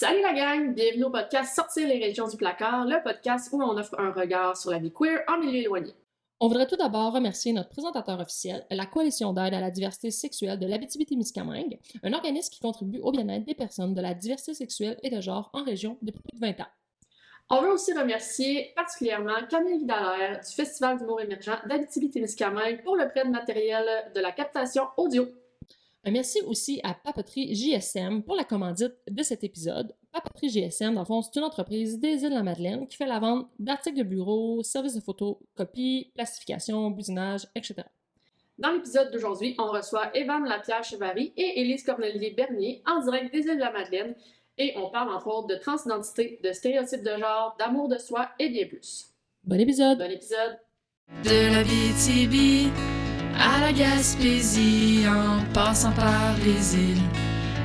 Salut la gang! Bienvenue au podcast Sortir les régions du placard, le podcast où on offre un regard sur la vie queer en milieu éloigné. On voudrait tout d'abord remercier notre présentateur officiel, la Coalition d'aide à la diversité sexuelle de l'Abitibi-Témiscamingue, un organisme qui contribue au bien-être des personnes de la diversité sexuelle et de genre en région depuis plus de 20 ans. On veut aussi remercier particulièrement Camille Vidalaire du Festival d'humour émergent d'Abitibi-Témiscamingue pour le prêt de matériel de la captation audio. Un merci aussi à Papeterie JSM pour la commandite de cet épisode. Papeterie JSM, dans le fond, c'est une entreprise des Îles-de-la-Madeleine qui fait la vente d'articles de bureau, services de photocopie, plastification, bousinage, etc. Dans l'épisode d'aujourd'hui, on reçoit Evan Lapierre-Chevary et Élise Cornelier-Bernier en direct des Îles-de-la-Madeleine et on parle entre autres de transidentité, de stéréotypes de genre, d'amour de soi et bien plus. Bon épisode! Bon épisode! De l'Abitibi à la Gaspésie, en passant par les îles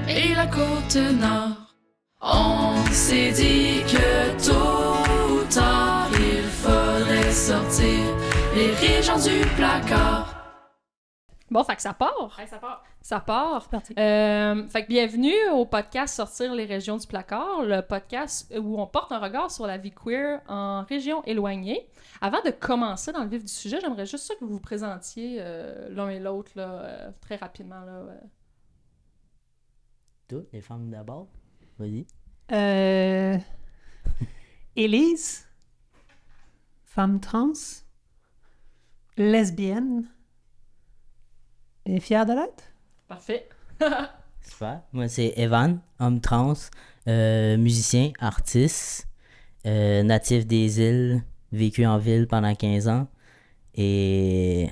et la côte nord, on s'est dit que tôt ou tard, il faudrait sortir les régions du placard. Bon, fait que ça part! Hey, ça part! Ça part. C'est parti. Fait que bienvenue au podcast Sortir les régions du placard, le podcast où on porte un regard sur la vie queer en région éloignée. Avant de commencer dans le vif du sujet, j'aimerais juste ça que vous vous présentiez l'un et l'autre là, très rapidement. Là, Toutes les femmes d'abord. Vas-y. Élise, femme trans, lesbienne et fière de l'être. Parfait. Super. Moi, c'est Evan, homme trans, musicien, artiste, natif des îles, vécu en ville pendant 15 ans. Et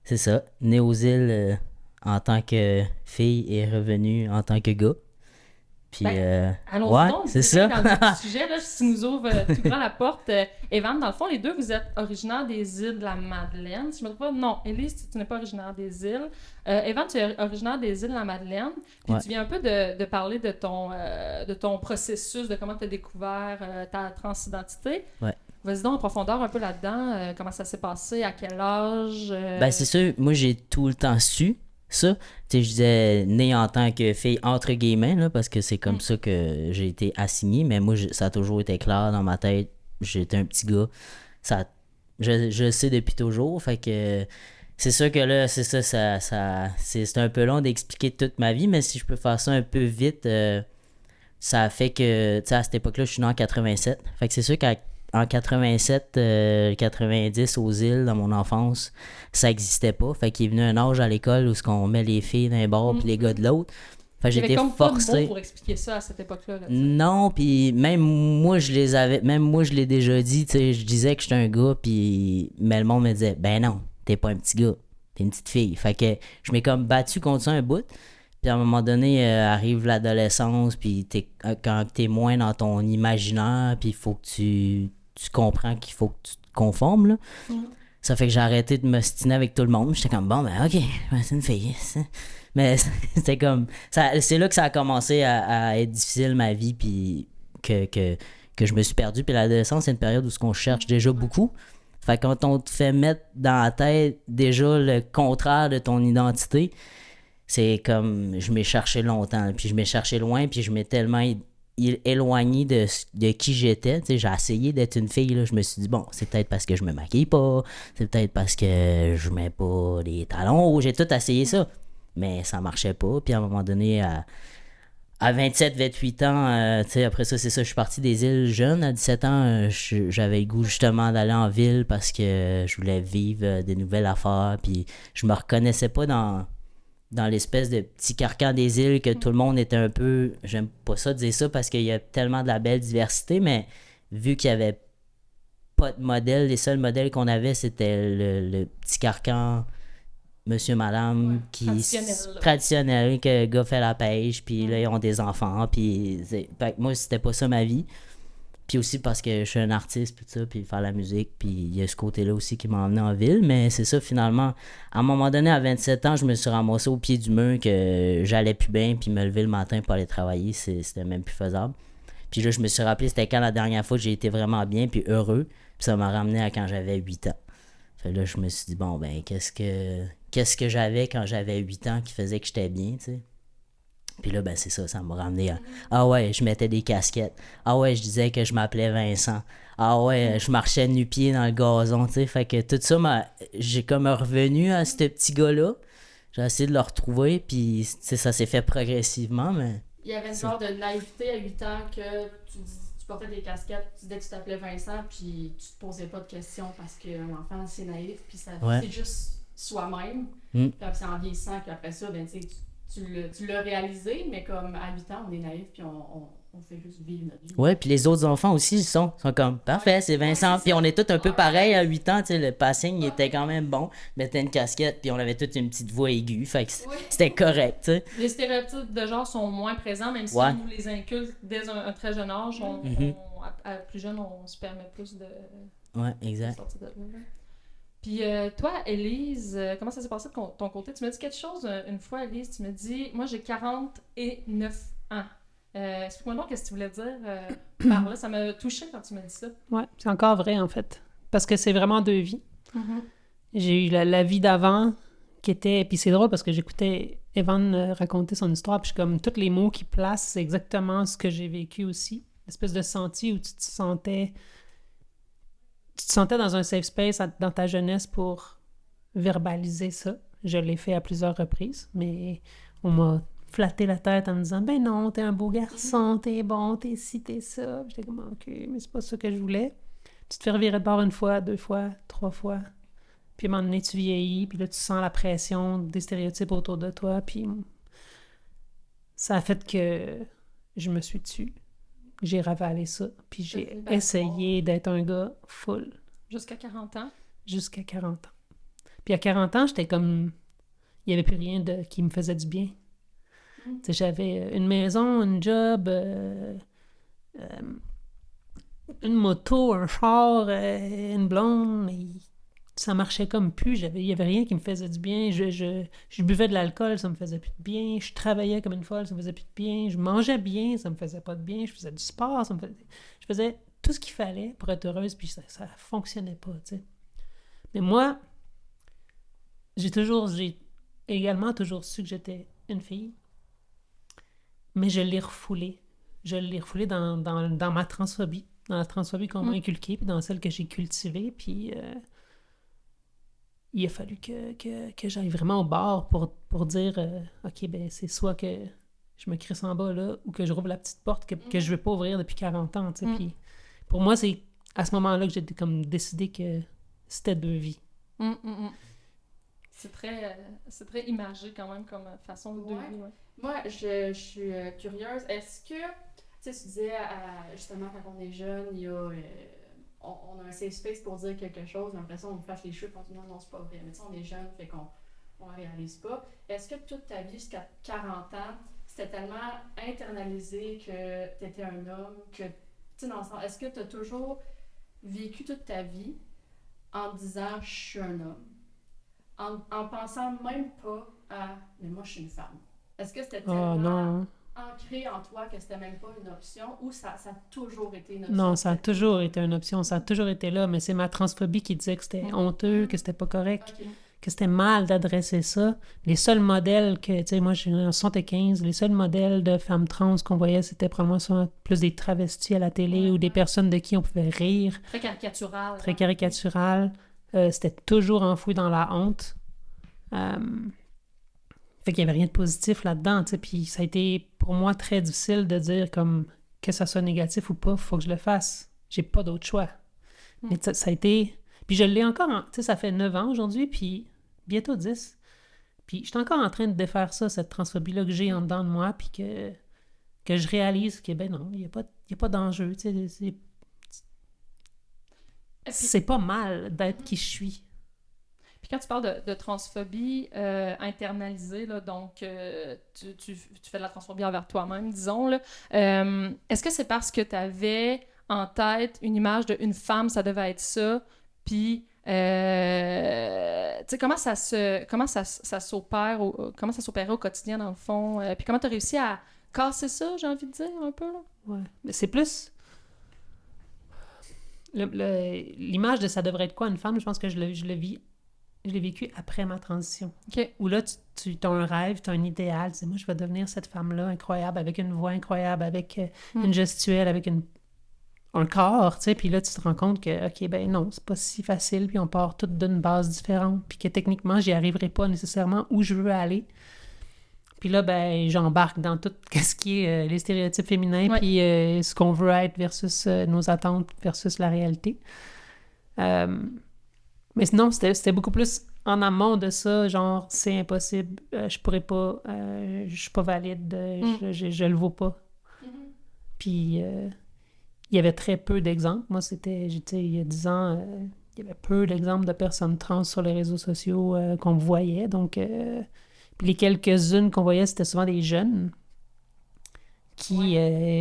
c'est ça. Né aux îles en tant que fille et revenu en tant que gars. Puis, Allons-y ouais, donc, c'est direct ça. dans le vif du sujet, là, si tu nous ouvres tout grand la porte. Evan, dans le fond, les deux, vous êtes originaires des îles de la Madeleine. Si je me trompe pas, non, Élise, tu n'es pas originaire des îles. Evan, tu es originaire des îles de la Madeleine. Puis Ouais. tu viens un peu de parler de ton processus, de comment tu as découvert ta transidentité. Ouais. Vas-y donc en profondeur un peu là-dedans. Comment ça s'est passé, à quel âge? Ben, c'est sûr, moi, j'ai tout le temps su ça. Tu sais, je disais né en tant que fille, entre guillemets, là, parce que c'est comme ça que j'ai été assigné, mais moi, ça a toujours été clair dans ma tête. J'étais un petit gars. Je le sais depuis toujours, fait que c'est sûr que là, c'est c'est un peu long d'expliquer toute ma vie, mais si je peux faire ça un peu vite, ça fait que, tu sais, à cette époque-là, je suis né en 87. Fait que c'est sûr qu'en 87, 90 aux îles, dans mon enfance, ça existait pas. Fait qu'il est venu un âge à l'école où on met les filles d'un bord puis les gars de l'autre. Fait que Il y avait j'étais comme pas de mots forcé. pour expliquer ça à cette époque-là. Là, tu sais. Non, puis même moi, je l'ai déjà dit, tu sais, je disais que j'étais un gars, puis mais le monde me disait, ben non, t'es pas un petit gars, t'es une petite fille. Fait que je m'ai comme battu contre ça un bout. Puis à un moment donné, arrive l'adolescence, puis quand t'es moins dans ton imaginaire, puis il faut que tu comprends qu'il faut que tu te conformes, là. Ça fait que j'ai arrêté de m'ostiner avec tout le monde. J'étais comme, bon, ben ok, ben, c'est une fille. Mais c'était comme... c'est là que ça a commencé à être difficile, ma vie, puis que je me suis perdu. Puis l'adolescence, c'est une période où on cherche déjà beaucoup. Fait que quand on te fait mettre dans la tête déjà le contraire de ton identité, c'est comme... Je m'ai cherché longtemps, puis je m'ai cherché loin, puis je m'ai tellement éloigné de qui j'étais. Tu sais, j'ai essayé d'être une fille, là. Je me suis dit, bon, c'est peut-être parce que je me maquille pas, c'est peut-être parce que je mets pas des talons. J'ai tout essayé ça. Mais ça marchait pas. Puis à un moment donné, à 27, 28 ans, tu sais, après ça, c'est ça, je suis parti des îles jeune. À 17 ans, j'avais le goût justement d'aller en ville parce que je voulais vivre des nouvelles affaires. Puis je me reconnaissais pas dans l'espèce de petit carcan des îles que tout le monde était un peu... J'aime pas ça dire ça parce qu'il y a tellement de la belle diversité, mais vu qu'il y avait pas de modèle, les seuls modèles qu'on avait, c'était le petit carcan... Monsieur, madame, qui traditionnel, que le gars fait la pêche, puis là, ils ont des enfants, puis fait que moi, c'était pas ça ma vie. Puis aussi parce que je suis un artiste, puis ça, puis faire la musique, puis il y a ce côté-là aussi qui m'a emmené en ville, mais c'est ça, finalement, à un moment donné, à 27 ans, je me suis ramassé au pied du mur que j'allais plus bien, puis me lever le matin pour aller travailler, c'était même plus faisable. Puis là, je me suis rappelé, c'était quand la dernière fois que j'ai été vraiment bien, puis heureux, puis ça m'a ramené à quand j'avais 8 ans. Fait là, je me suis dit, bon, ben, qu'est-ce que j'avais quand j'avais 8 ans qui faisait que j'étais bien, tu sais. Puis là, ben c'est ça, ça m'a ramené à... Ah ouais, je mettais des casquettes. Ah ouais, je disais que je m'appelais Vincent. Ah ouais, je marchais nu-pied dans le gazon, tu sais. Fait que tout ça, j'ai comme revenu à ce petit gars-là. J'ai essayé de le retrouver, puis ça s'est fait progressivement, mais... Il y avait une genre de naïveté à 8 ans que tu portais des casquettes, tu disais que tu t'appelais Vincent, puis tu te posais pas de questions parce qu'un enfant, c'est naïf, puis c'est juste soi-même. Puis c'est en vieillissant qu'après ça, ben, tu l'as réalisé, mais comme à 8 ans, on est naïf, puis on fait juste vivre notre vie. Ouais, puis les autres enfants aussi sont comme parfait, c'est Vincent. Puis on est tous un peu pareils à 8 ans, tu sais, le passing il était quand même bon. Mettait une casquette, puis on avait toute une petite voix aiguë, fait que c'était correct, tu sais. Les stéréotypes de genre sont moins présents, même si on nous les inculque dès un très jeune âge. À plus jeune, on se permet plus de. Ouais, exact. De sortir de là. Puis toi, Élise, comment ça s'est passé de ton côté? Tu m'as dit quelque chose une fois, Élise. Tu m'as dit, moi j'ai 49 ans. Explique-moi donc qu'est-ce que tu voulais dire par là. Ça m'a touchée quand tu m'as dit ça. Ouais, c'est encore vrai, en fait. Parce que c'est vraiment 2 vies. J'ai eu la vie d'avant qui était... Puis c'est drôle parce que j'écoutais Evan raconter son histoire, puis je suis comme, tous les mots qu'il place, c'est exactement ce que j'ai vécu aussi. L'espèce de senti où tu te sentais dans un safe space dans ta jeunesse pour verbaliser ça. Je l'ai fait à plusieurs reprises, mais on m'a flatté la tête en me disant « Ben non, t'es un beau garçon, t'es bon, t'es ci, t'es ça. » J'étais comme « OK, mais c'est pas ça que je voulais. » Tu te fais revirer de bord 1 fois, 2 fois, 3 fois. Puis à un moment donné, tu vieillis, puis là, tu sens la pression des stéréotypes autour de toi, puis ça a fait que je me suis tue. J'ai ravalé ça, puis j'ai essayé d'être un gars full. Jusqu'à 40 ans? Jusqu'à 40 ans. Puis à 40 ans, j'étais comme... Il n'y avait plus rien qui me faisait du bien. Tu sais, j'avais une maison, une job, une moto, un char, une blonde, mais ça marchait comme plus. Il n'y avait rien qui me faisait du bien. Je buvais de l'alcool, ça me faisait plus de bien. Je travaillais comme une folle, ça me faisait plus de bien. Je mangeais bien, ça me faisait pas de bien. Je faisais du sport, je faisais tout ce qu'il fallait pour être heureuse, puis ça fonctionnait pas, tu sais. Mais moi, j'ai également toujours su que j'étais une fille, mais je l'ai refoulé. Je l'ai refoulé dans ma transphobie, dans la transphobie qu'on m'a inculquée, puis dans celle que j'ai cultivée, puis il a fallu que j'aille vraiment au bar pour dire OK, ben c'est soit que je me crisse en bas là, ou que je rouvre la petite porte que je ne veux pas ouvrir depuis 40 ans, tu sais. Puis pour moi, c'est à ce moment-là que j'ai comme décidé que c'était 2 vies. C'est très imagé quand même comme façon de vivre. Ouais. Moi, je suis curieuse. Est-ce que, tu disais, justement, quand on est jeune, il y a, on a un safe space pour dire quelque chose, mais après ça, on nous fâche les cheveux quand on dit non, c'est pas vrai. Mais tu sais, on est jeune, fait qu'on réalise pas. Est-ce que toute ta vie, jusqu'à 40 ans, c'était tellement internalisé que tu étais un homme, que, tu sais, dans le sens, est-ce que tu as toujours vécu toute ta vie en disant je suis un homme? En pensant même pas à mais moi je suis une femme. Est-ce que c'était tellement ancré en toi que c'était même pas une option ou ça a toujours été une option? Non, ça a toujours été une option, ça a toujours été là, mais c'est ma transphobie qui disait que c'était honteux, que c'était pas correct, que c'était mal d'adresser ça. Les seuls modèles que, tu sais, moi je suis en 75, les seuls modèles de femmes trans qu'on voyait, c'était probablement plus des travestis à la télé ou des personnes de qui on pouvait rire. Très caricatural. Très caricatural. C'était toujours enfoui dans la honte. Fait qu'il n'y avait rien de positif là-dedans, tu sais. Puis ça a été pour moi très difficile de dire comme que ça soit négatif ou pas, il faut que je le fasse. J'ai pas d'autre choix. Mais ça a été... Puis je l'ai encore... Tu sais, ça fait 9 ans aujourd'hui, puis bientôt 10. Puis je suis encore en train de défaire ça, cette transphobie-là que j'ai en dedans de moi, puis que je réalise que, ben non, il n'y a pas d'enjeu, tu sais. C'est pas mal d'être qui je suis. Puis quand tu parles de transphobie internalisée, là, donc tu fais de la transphobie envers toi-même, disons, là, est-ce que c'est parce que tu avais en tête une image d'une femme, ça devait être ça, puis tu sais, comment ça s'opère, comment ça s'opérait au quotidien dans le fond, puis comment tu as réussi à casser ça, j'ai envie de dire, un peu, là? Ouais, mais c'est plus... L'image de ça devrait être quoi une femme, je pense que je le vis je l'ai vécu après ma transition. OK. Où là, tu as un rêve, tu as un idéal. Tu dis, moi, je vais devenir cette femme-là incroyable, avec une voix incroyable, avec une gestuelle, avec un corps, tu sais. Puis là, tu te rends compte que, OK, ben non, c'est pas si facile. Puis on part toutes d'une base différente. Puis que techniquement, j'y arriverai pas nécessairement où je veux aller. Puis là, ben, j'embarque dans tout ce qui est les stéréotypes féminins, Ouais. puis ce qu'on veut être versus nos attentes versus la réalité. Mais sinon, c'était beaucoup plus en amont de ça, genre, c'est impossible, je pourrais pas, je suis pas valide, je le vaux pas. Puis, il y avait très peu d'exemples. Moi, j'étais il y a 10 ans, il y avait peu d'exemples de personnes trans sur les réseaux sociaux qu'on voyait. Donc, puis les quelques-unes qu'on voyait, c'était souvent des jeunes qui,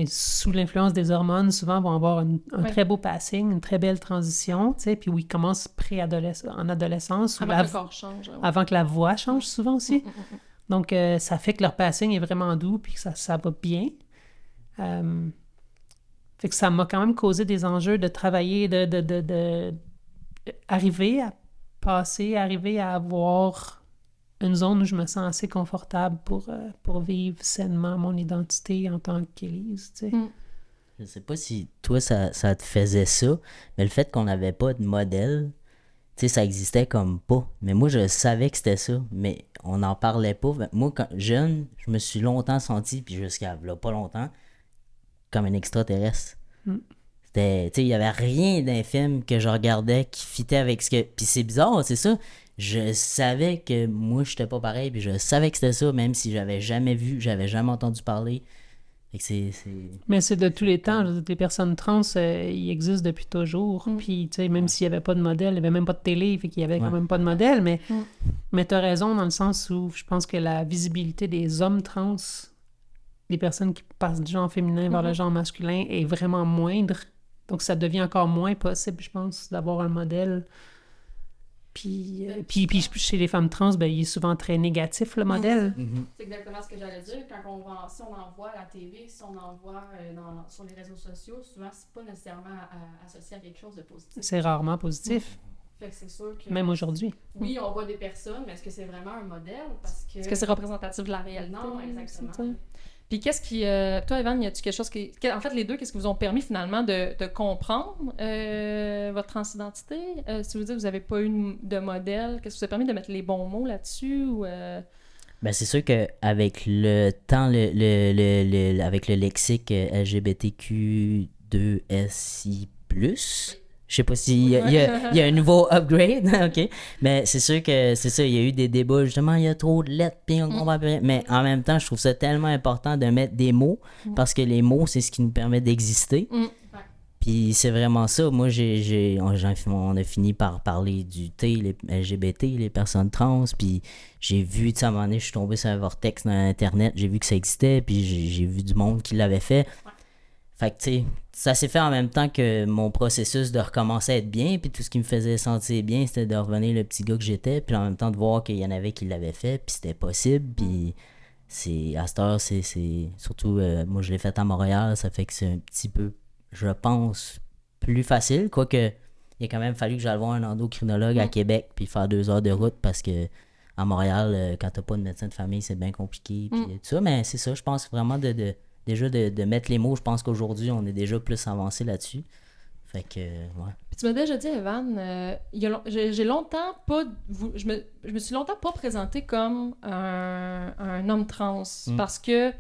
sous l'influence des hormones, souvent vont avoir un très beau passing, une très belle transition, tu sais, puis où ils commencent en adolescence. Avant que le corps change. Ouais. Avant que la voix change souvent aussi. Donc, ça fait que leur passing est vraiment doux, puis que ça va bien. Fait que ça m'a quand même causé des enjeux de travailler, de arriver à passer, arriver à avoir une zone où je me sens assez confortable pour vivre sainement mon identité en tant qu'Élise, tu sais. Je sais pas si toi, ça te faisait ça, mais le fait qu'on n'avait pas de modèle, tu sais, ça existait comme pas. Mais moi, je savais que c'était ça, mais on n'en parlait pas. Moi, quand jeune, je me suis longtemps senti, puis jusqu'à là, pas longtemps, comme un extraterrestre. C'était, tu sais, il y avait rien d'un film que je regardais qui fitait avec ce que... Puis c'est bizarre, c'est ça. Je savais que moi, j'étais pas pareil, puis je savais que c'était ça, même si j'avais jamais vu, j'avais jamais entendu parler. Fait que c'est... Mais c'est de tous les temps. Je veux dire, les personnes trans, ils existent depuis toujours. Puis, tu sais, même s'il n'y avait pas de modèle, il n'y avait même pas de télé, fait qu'il n'y avait quand même pas de modèle. Mais tu as raison dans le sens où je pense que la visibilité des hommes trans, des personnes qui passent du genre féminin vers le genre masculin, est vraiment moindre. Donc, ça devient encore moins possible, je pense, d'avoir un modèle. Puis chez les femmes trans, ben, il est souvent très négatif, le modèle. C'est exactement ce que j'allais dire. Si on en voit à la TV, si on en voit sur les réseaux sociaux, souvent, c'est pas nécessairement associé à quelque chose de positif. C'est rarement positif, Fait que c'est sûr que... même aujourd'hui. Oui, on voit des personnes, mais est-ce que c'est vraiment un modèle? Est-ce que c'est représentatif de la réalité? Non, exactement. C'est ça. Puis qu'est-ce qui... toi, Evan, y a-tu quelque chose qui... En fait, les deux, qu'est-ce qui vous ont permis finalement de comprendre votre transidentité? Si vous dites que vous n'avez pas eu de modèle, qu'est-ce qui vous a permis de mettre les bons mots là-dessus? Ou, Ben, c'est sûr qu'avec le temps, avec le lexique LGBTQ2SI+, je sais pas s'il y a un nouveau upgrade, ok. Mais c'est sûr que c'est ça, il y a eu des débats, justement, il y a trop de lettres, puis on comprend plus rien. Mais en même temps, je trouve ça tellement important de mettre des mots, parce que les mots, c'est ce qui nous permet d'exister. Puis c'est vraiment ça. Moi, on a fini par parler du T, les LGBT, les personnes trans, puis j'ai vu, tu sais, à un moment donné, je suis tombé sur un vortex dans Internet, j'ai vu que ça existait, puis j'ai vu du monde qui l'avait fait. Fait que, tu sais, ça s'est fait en même temps que mon processus de recommencer à être bien, puis tout ce qui me faisait sentir bien, c'était de revenir le petit gars que j'étais, puis en même temps de voir qu'il y en avait qui l'avaient fait, puis c'était possible, puis à cette heure, c'est surtout, moi je l'ai fait à Montréal, ça fait que c'est un petit peu, je pense, plus facile, quoique il a quand même fallu que j'aille voir un endocrinologue à Québec, puis faire 2 heures de route, parce que à Montréal, quand t'as pas de médecin de famille, c'est bien compliqué, puis tout ça, mais c'est ça, je pense vraiment déjà de mettre les mots, je pense qu'aujourd'hui, on est déjà plus avancé là-dessus. Fait que, ouais. Puis tu m'as déjà dit, Evan, j'ai longtemps pas... Je me suis longtemps pas présenté comme un homme trans, parce que...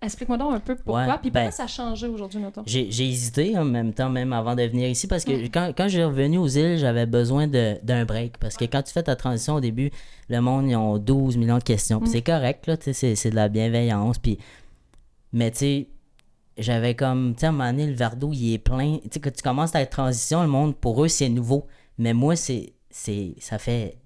explique-moi donc un peu pourquoi, Ouais, puis pourquoi ça a changé aujourd'hui, mettons? J'ai hésité en même temps, même avant de venir ici, parce que quand j'ai revenu aux îles, j'avais besoin d'un break. Parce que quand tu fais ta transition au début, le monde, ils ont 12 millions de questions. Puis c'est correct, là, c'est de la bienveillance. Puis... Mais tu sais, j'avais comme, tu sais, à un moment donné, le verre d'eau, il est plein. Tu sais, quand tu commences ta transition, le monde, pour eux, c'est nouveau. Mais moi, ça fait...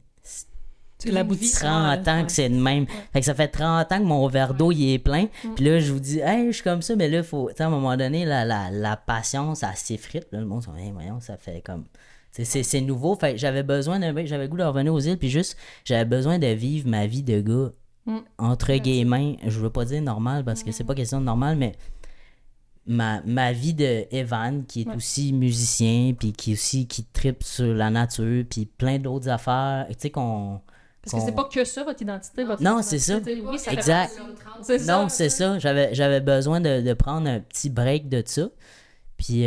C'est l'aboutissement. 30 ans que c'est de même. Fait que ça fait 30 ans que mon verre d'eau, il est plein. Puis là, je vous dis, hey, je suis comme ça, mais là, faut, tu sais, à un moment donné, la patience, elle s'effrite. Là, le monde se dit, hey, voyons, ça fait comme... C'est nouveau. Fait que j'avais besoin d'un break, j'avais le goût de revenir aux îles, puis juste, j'avais besoin de vivre ma vie de gars, entre guillemets. Je veux pas dire normal, parce que c'est pas question de normal, mais ma vie de Evan, qui est aussi musicien, puis qui tripe sur la nature, puis plein d'autres affaires, tu sais, Parce que c'est pas que ça, votre identité. Votre Non, c'est ça. identité. Oui, ça Exact. C'est ça. Non, c'est ça. J'avais besoin de prendre un petit break de ça. Puis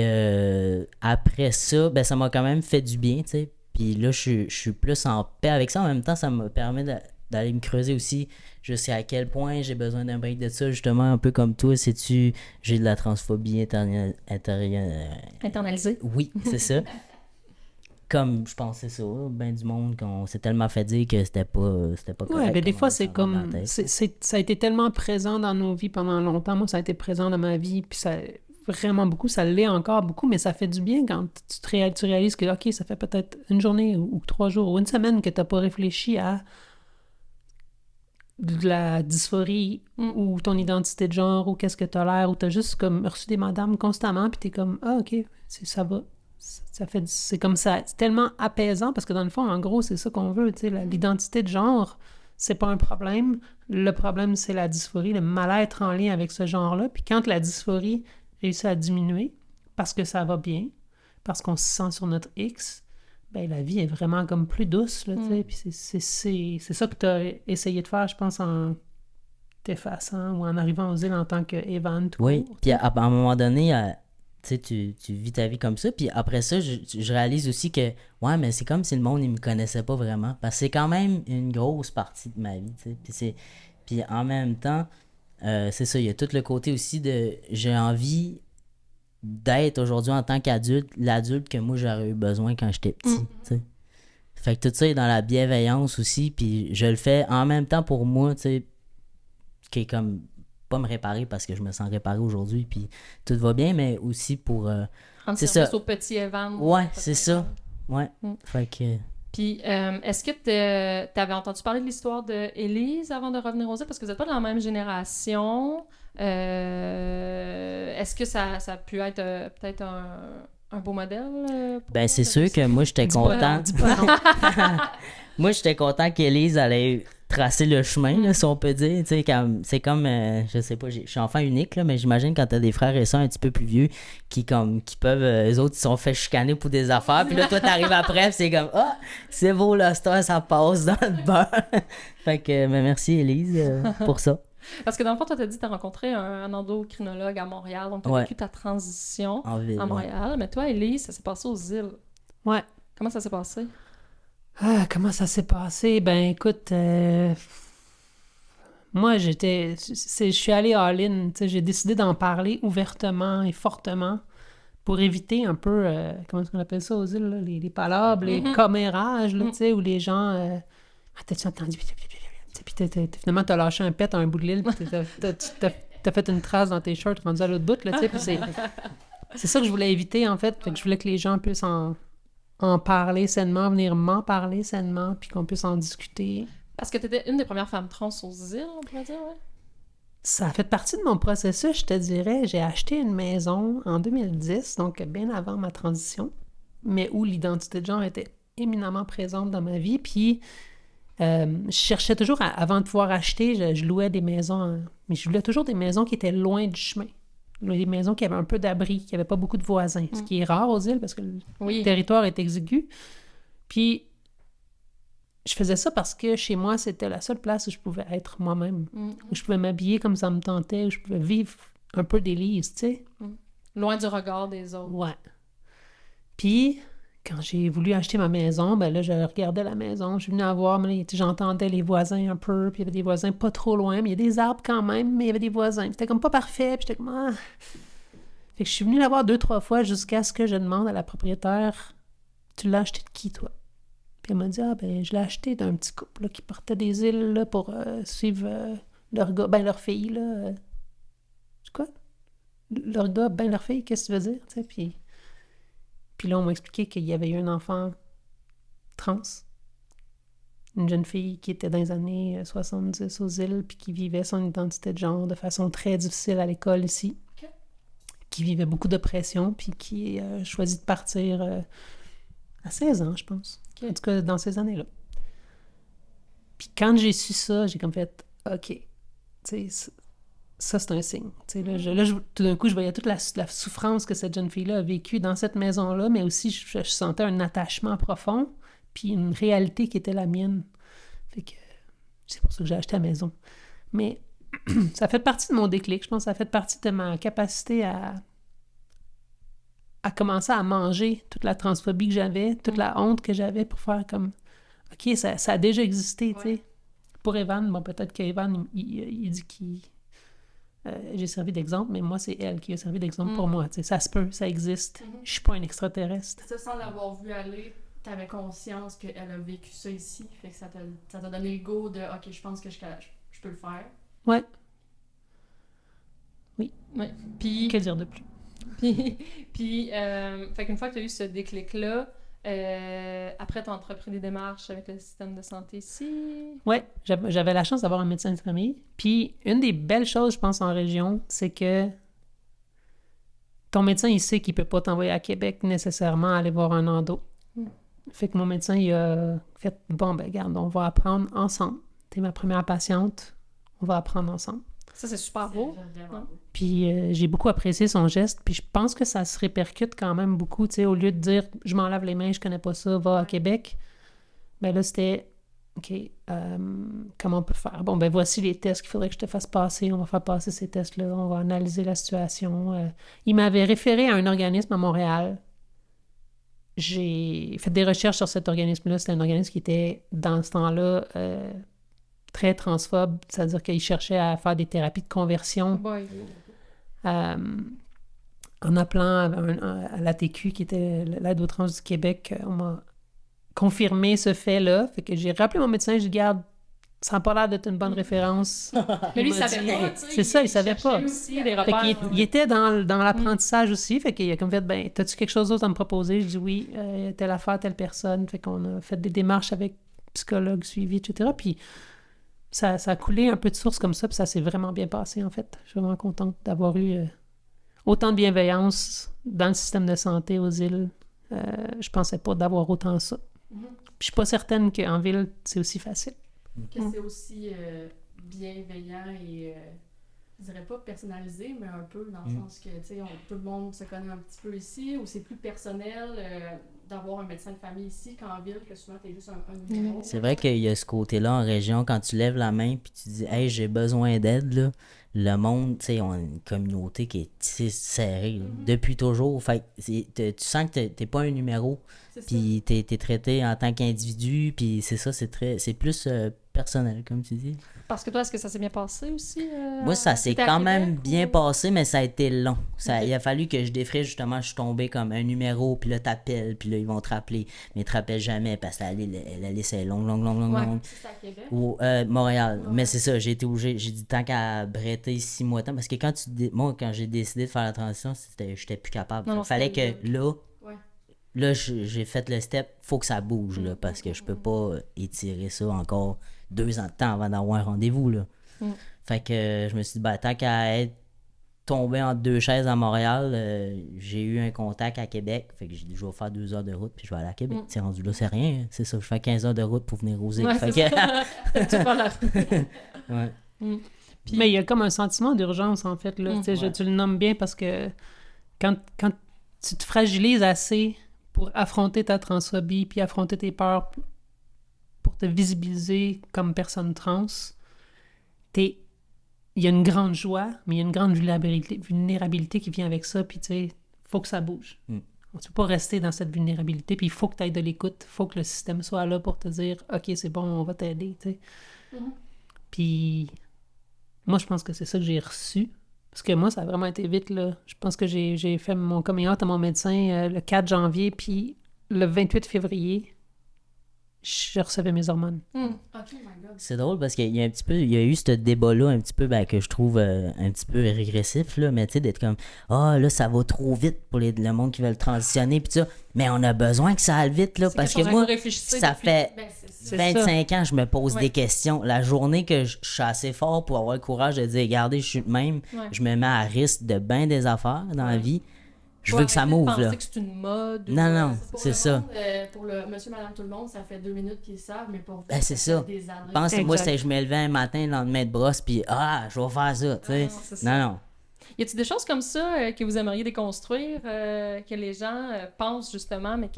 après ça, ben ça m'a quand même fait du bien, tu sais. Puis là, je suis plus en paix avec ça. En même temps, ça me permet d'aller me creuser aussi. Je sais à quel point j'ai besoin d'un break de ça, justement, un peu comme toi. Sais-tu, j'ai de la transphobie Internalisé. Oui, c'est ça. Comme je pensais ça, ben du monde qu'on s'est tellement fait dire que c'était pas correct. Ouais, mais des comment fois, ça c'est va comme. dans la tête. Ça a été tellement présent dans nos vies pendant longtemps. Moi, ça a été présent dans ma vie, puis ça. Vraiment beaucoup, ça l'est encore beaucoup, mais ça fait du bien quand tu réalises que, OK, ça fait peut-être une journée ou 3 jours ou une semaine que tu n'as pas réfléchi à de la dysphorie ou ton identité de genre ou qu'est-ce que tu as l'air ou tu as juste comme reçu des madames constamment puis tu es comme, ah, OK, ça va. C'est comme ça. C'est tellement apaisant parce que dans le fond, en gros, c'est ça qu'on veut. Tu sais, l'identité de genre, c'est pas un problème. Le problème, c'est la dysphorie, le mal-être en lien avec ce genre-là. Puis quand la dysphorie réussit à diminuer parce que ça va bien, parce qu'on se sent sur notre X, ben la vie est vraiment comme plus douce, là, tu sais. Puis c'est ça que tu as essayé de faire, je pense, en t'effaçant ou en arrivant aux îles en tant qu'Evan. Oui, puis à un moment donné, tu sais, tu vis ta vie comme ça, puis après ça, je réalise aussi que, ouais, mais c'est comme si le monde, il me connaissait pas vraiment, parce que c'est quand même une grosse partie de ma vie, tu sais. Puis en même temps, c'est ça, il y a tout le côté aussi de j'ai envie d'être aujourd'hui en tant qu'adulte, l'adulte que moi j'aurais eu besoin quand j'étais petit, tu sais. Fait que tout ça est dans la bienveillance aussi, puis je le fais en même temps pour moi, tu sais, qui est comme pas me réparer parce que je me sens réparé aujourd'hui, puis tout va bien, mais aussi pour... Rendre c'est service ça. au petit Evan. Ouais, c'est ça. Ouais. Fait que... Puis, est-ce que tu avais entendu parler de l'histoire d'Élise avant de revenir aux îles? Parce que vous n'êtes pas de la même génération. Est-ce que ça a pu être peut-être un beau modèle? Ben, c'est sûr que moi, j'étais content. Moi, j'étais content qu'Élise allait tracer le chemin, là, si on peut dire. Tu sais, c'est comme, je sais pas, je suis enfant unique, là, mais j'imagine quand t'as des frères et sœurs un petit peu plus vieux qui peuvent, eux autres, ils sont fait chicaner pour des affaires, puis là, toi, t'arrives après, puis c'est comme, ah, c'est beau, là, ça passe dans le beurre. Fait que, ben, merci, Élise, pour ça. Parce que dans le fond, toi, t'as dit que t'as rencontré un endocrinologue à Montréal, donc t'as vécu ta transition en ville, à Montréal. Mais toi, Élise, ça s'est passé aux îles. Ouais. Comment ça s'est passé? Ah, comment ça s'est passé? Ben, écoute, moi, je suis allée all-in, tu sais, j'ai décidé d'en parler ouvertement et fortement pour éviter un peu, comment est-ce qu'on appelle ça aux îles, là? Les palabres, les commérages, là, tu sais, où les gens... Ah, t'as-tu entendu? Puis finalement, t'as lâché un pet à un bout de l'île, puis t'as fait une trace dans tes shorts rendu à l'autre bout, là, tu sais, puis c'est ça que je voulais éviter, en fait, fait que je voulais que les gens puissent en parler sainement, venir m'en parler sainement, puis qu'on puisse en discuter. Parce que t'étais une des premières femmes trans aux îles, on pourrait dire, ouais? Ça a fait partie de mon processus, je te dirais. J'ai acheté une maison en 2010, donc bien avant ma transition, mais où l'identité de genre était éminemment présente dans ma vie, puis je cherchais toujours, avant de pouvoir acheter, je louais des maisons, mais je louais toujours des maisons qui étaient loin du chemin. Des maisons qui avaient un peu d'abri, qui n'avaient pas beaucoup de voisins, ce qui est rare aux îles parce que le territoire est exigu. Puis, je faisais ça parce que chez moi, c'était la seule place où je pouvais être moi-même, où je pouvais m'habiller comme ça me tentait, où je pouvais vivre un peu d'Élise, tu sais. Loin du regard des autres. Ouais. Puis, quand j'ai voulu acheter ma maison, ben là, je regardais la maison, je suis venue à voir, mais j'entendais les voisins un peu, puis il y avait des voisins pas trop loin, mais il y a des arbres quand même, mais il y avait des voisins. C'était comme pas parfait, puis j'étais comme... Ah. Fait que je suis venue la voir 2-3 fois jusqu'à ce que je demande à la propriétaire, « Tu l'as acheté de qui, toi? » Puis elle m'a dit, « Ah, ben, je l'ai acheté d'un petit couple là, qui partait des îles là, pour suivre leur gars, ben leur fille, là. C'est quoi? Leur gars, ben leur fille, qu'est-ce que tu veux dire? » Tu sais, puis là, on m'a expliqué qu'il y avait eu un enfant trans, une jeune fille qui était dans les années 70 aux îles, puis qui vivait son identité de genre de façon très difficile à l'école ici, qui vivait beaucoup de pression, puis qui a choisi de partir à 16 ans, je pense. En tout cas, dans ces années-là. Puis quand j'ai su ça, j'ai comme fait « OK, tu sais, ça, c'est un signe. Tu sais, tout d'un coup, je voyais toute la souffrance que cette jeune fille-là a vécue dans cette maison-là, mais aussi, je sentais un attachement profond, puis une réalité qui était la mienne. Fait que c'est pour ça que j'ai acheté la maison. Mais ça fait partie de mon déclic. Je pense que ça fait partie de ma capacité à commencer à manger toute la transphobie que j'avais, toute la honte que j'avais pour faire comme... OK, ça a déjà existé, tu sais. Pour Evan, bon, peut-être qu'Evan, il dit qu'il... j'ai servi d'exemple, mais moi, c'est elle qui a servi d'exemple pour moi. Tu sais, ça se peut, ça existe. Je suis pas un extraterrestre. Ça, sans l'avoir vu aller, t'avais conscience qu'elle a vécu ça ici. Fait que ça t'a donné le go de « OK, je pense que je peux le faire. » Ouais. Ouais. Puis... Que dire de plus? Puis fait qu'une fois que tu as eu ce déclic-là, après, tu as entrepris des démarches avec le système de santé ici. Oui, j'avais la chance d'avoir un médecin de famille. Puis, une des belles choses, je pense, en région, c'est que ton médecin, il sait qu'il peut pas t'envoyer à Québec nécessairement aller voir un endo. Fait que mon médecin, il a fait « Bon, ben regarde, on va apprendre ensemble. T'es ma première patiente, on va apprendre ensemble. » Ça, c'est super beau. Puis j'ai beaucoup apprécié son geste. Puis je pense que ça se répercute quand même beaucoup. Tu sais, au lieu de dire « Je m'en lave les mains, je connais pas ça, va à Québec. » Ben là, c'était « OK, comment on peut faire? Bon, ben voici les tests qu'il faudrait que je te fasse passer. On va faire passer ces tests-là. On va analyser la situation. » Il m'avait référé à un organisme à Montréal. J'ai fait des recherches sur cet organisme-là. C'était un organisme qui était, dans ce temps-là... très transphobe, c'est-à-dire qu'il cherchait à faire des thérapies de conversion. En appelant à l'ATQ, qui était l'aide aux trans du Québec, on m'a confirmé ce fait-là. Fait que j'ai rappelé mon médecin, je lui dis, garde, ça n'a pas l'air d'être une bonne référence. Mais lui, il savait pas, tu sais. C'est ça, il savait pas. Aussi des Fait repères, qu'il était dans l'apprentissage aussi. Fait qu'il a comme fait, ben, t'as-tu quelque chose d'autre à me proposer? Je dis oui, telle affaire, telle personne. Fait qu'on a fait des démarches avec psychologue, suivi, etc. Puis ça a coulé un peu de source comme ça, puis ça s'est vraiment bien passé, en fait. Je suis vraiment contente d'avoir eu autant de bienveillance dans le système de santé aux îles. Je pensais pas d'avoir autant ça. Puis je suis pas certaine qu'en ville, c'est aussi facile. Que c'est aussi bienveillant et, je dirais pas personnalisé, mais un peu dans le sens que, tu sais, tout le monde se connaît un petit peu ici, ou c'est plus personnel d'avoir un médecin de famille ici qu'en ville, que souvent t'es juste un numéro. C'est vrai qu'il y a ce côté-là en région, quand tu lèves la main puis tu dis « Hey, j'ai besoin d'aide », là, le monde, tu sais, on a une communauté qui est tissée serrée là, depuis toujours. Fait que tu sens que t'es pas un numéro, puis t'es traité en tant qu'individu, puis c'est ça, c'est plus personnel, comme tu dis. Parce que toi, est-ce que ça s'est bien passé aussi? Moi, ça s'est quand même bien passé, mais ça a été long. Il a fallu que je défraie, justement, je suis tombé comme un numéro, puis là, t'appelles, puis là, ils vont te rappeler. Mais ils te rappellent jamais, parce que la liste est longue. C'est à Québec? Ou Montréal. Ouais. Mais c'est ça, j'ai été obligé, j'ai dit tant qu'à bretter 6 mois de temps, parce que moi, quand j'ai décidé de faire la transition, j'étais plus capable. Il fallait que là, j'ai fait le step, faut que ça bouge, là, parce que je peux pas étirer ça encore 2 ans de temps avant d'avoir un rendez-vous, là. Fait que je me suis dit, tant qu'à être tombé entre 2 chaises à Montréal, j'ai eu un contact à Québec. Fait que j'ai dit, je vais faire 2 heures de route, puis je vais aller à Québec. C'est rendu là, c'est rien. Hein. C'est ça, je fais 15 heures de route pour venir aux îles. Ouais, fait que... tu parles ouais. Puis, mais il y a comme un sentiment d'urgence, en fait. Là. Tu le nommes bien parce que quand tu te fragilises assez pour affronter ta transphobie, puis affronter tes peurs, pour te visibiliser comme personne trans, il y a une grande joie, mais il y a une grande vulnérabilité qui vient avec ça, puis tu sais, faut que ça bouge. Tu peux pas rester dans cette vulnérabilité, puis il faut que tu aies de l'écoute, il faut que le système soit là pour te dire « OK, c'est bon, on va t'aider », tu sais. Puis moi, je pense que c'est ça que j'ai reçu, parce que moi, ça a vraiment été vite, là. Je pense que j'ai fait mon coming out à mon médecin le 4 janvier, puis le 28 février, je recevais mes hormones. C'est drôle parce qu'il y a il y a eu ce débat-là un petit peu que je trouve un petit peu régressif, là, mais tu sais, d'être comme là, ça va trop vite pour le monde qui veut transitionner, pis ça. Mais on a besoin que ça aille vite, là, parce que moi, ça fait 25 ans que je me pose des questions. La journée que je suis assez fort pour avoir le courage de dire, regardez, je suis le même, je me mets à risque de bien des affaires dans la vie. Je veux que ça m'ouvre, là. Penser que c'est une mode. Non, non, Pour c'est le ça. monde, pour le monsieur, madame, tout le monde, ça fait 2 minutes qu'ils savent, mais pour vous, Ben, c'est ça. fait des années. Pense que moi, Exact. c'est je me levais un matin, le lendemain de brosse, puis je vais faire ça, tu sais. Non, c'est ça. Non, non. Y a-t-il des choses comme ça que vous aimeriez déconstruire, que les gens pensent justement, mais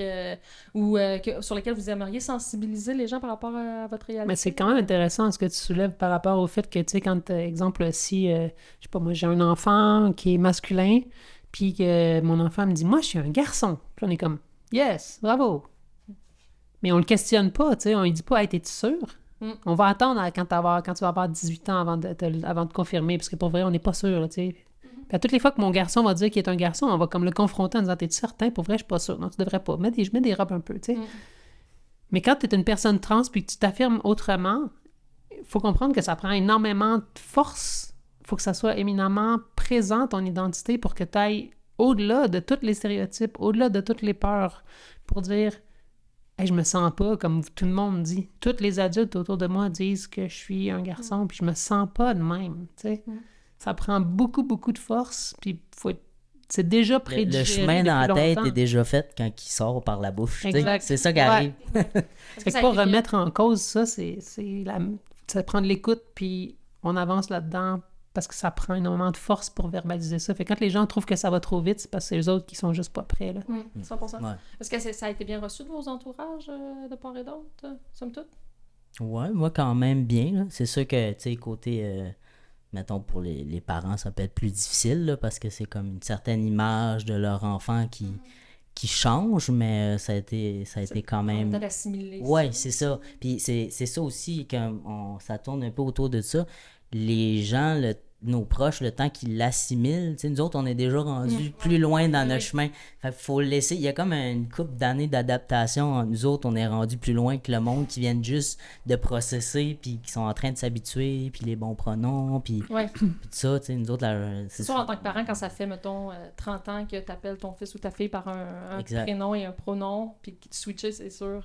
sur lesquelles vous aimeriez sensibiliser les gens par rapport à votre réalité? Mais c'est quand même intéressant ce que tu soulèves par rapport au fait que, tu sais, quand, exemple, si, je sais pas, moi, j'ai un enfant qui est masculin, puis que mon enfant me dit, moi, je suis un garçon. Puis on est comme, yes, bravo. Mais on le questionne pas, tu sais, on lui dit pas, hey, t'es-tu sûr? Mm. On va attendre quand tu vas avoir 18 ans avant de confirmer, parce que pour vrai, on n'est pas sûr, là, tu sais. Puis à toutes les fois que mon garçon va dire qu'il est un garçon, on va comme le confronter en disant, t'es-tu certain? Pour vrai, je suis pas sûr. Non, tu devrais pas. Je mets des robes un peu, tu sais. Mm. Mais quand tu es une personne trans puis que tu t'affirmes autrement, il faut comprendre que ça prend énormément de force. Il faut que ça soit éminemment présent, ton identité, pour que tu ailles au-delà de tous les stéréotypes, au-delà de toutes les peurs, pour dire hey, je me sens pas comme tout le monde dit. Tous les adultes autour de moi disent que je suis un garçon, puis je me sens pas de même. Tu sais. Ça prend beaucoup, beaucoup de force, puis c'est déjà Le prédigéré chemin dans la depuis tête longtemps. est déjà fait quand il sort par la bouche. tu sais. Exact. C'est ça qui Ouais. arrive. Fait que pas remettre en cause ça, c'est prendre l'écoute, puis on avance là-dedans parce que ça prend énormément de force pour verbaliser ça. Fait que quand les gens trouvent que ça va trop vite, c'est parce que c'est eux autres qui sont juste pas prêts. Là. 100%. Ouais. Est-ce que ça a été bien reçu de vos entourages, de part et d'autre, somme toute? Ouais, moi, quand même bien. Là. C'est sûr que, tu sais, côté, mettons, pour les parents, ça peut être plus difficile, là, parce que c'est comme une certaine image de leur enfant qui change, mais ça a été quand même... De l'assimiler. Ouais, c'est ça. Puis c'est ça aussi, ça tourne un peu autour de ça. Les gens, nos proches, le temps qu'ils l'assimilent, tu sais, nous autres, on est déjà rendus plus loin dans notre chemin. Fait qu'il faut le laisser. Il y a comme une couple d'années d'adaptation. Nous autres, on est rendus plus loin que le monde qui viennent juste de processer, puis qui sont en train de s'habituer, puis les bons pronoms, puis Ouais. tout ça, tu sais, nous autres, là, C'est sûr, en tant que parent, quand ça fait, mettons, 30 ans que tu appelles ton fils ou ta fille par un Exact. prénom et un pronom, puis que tu switches, c'est sûr.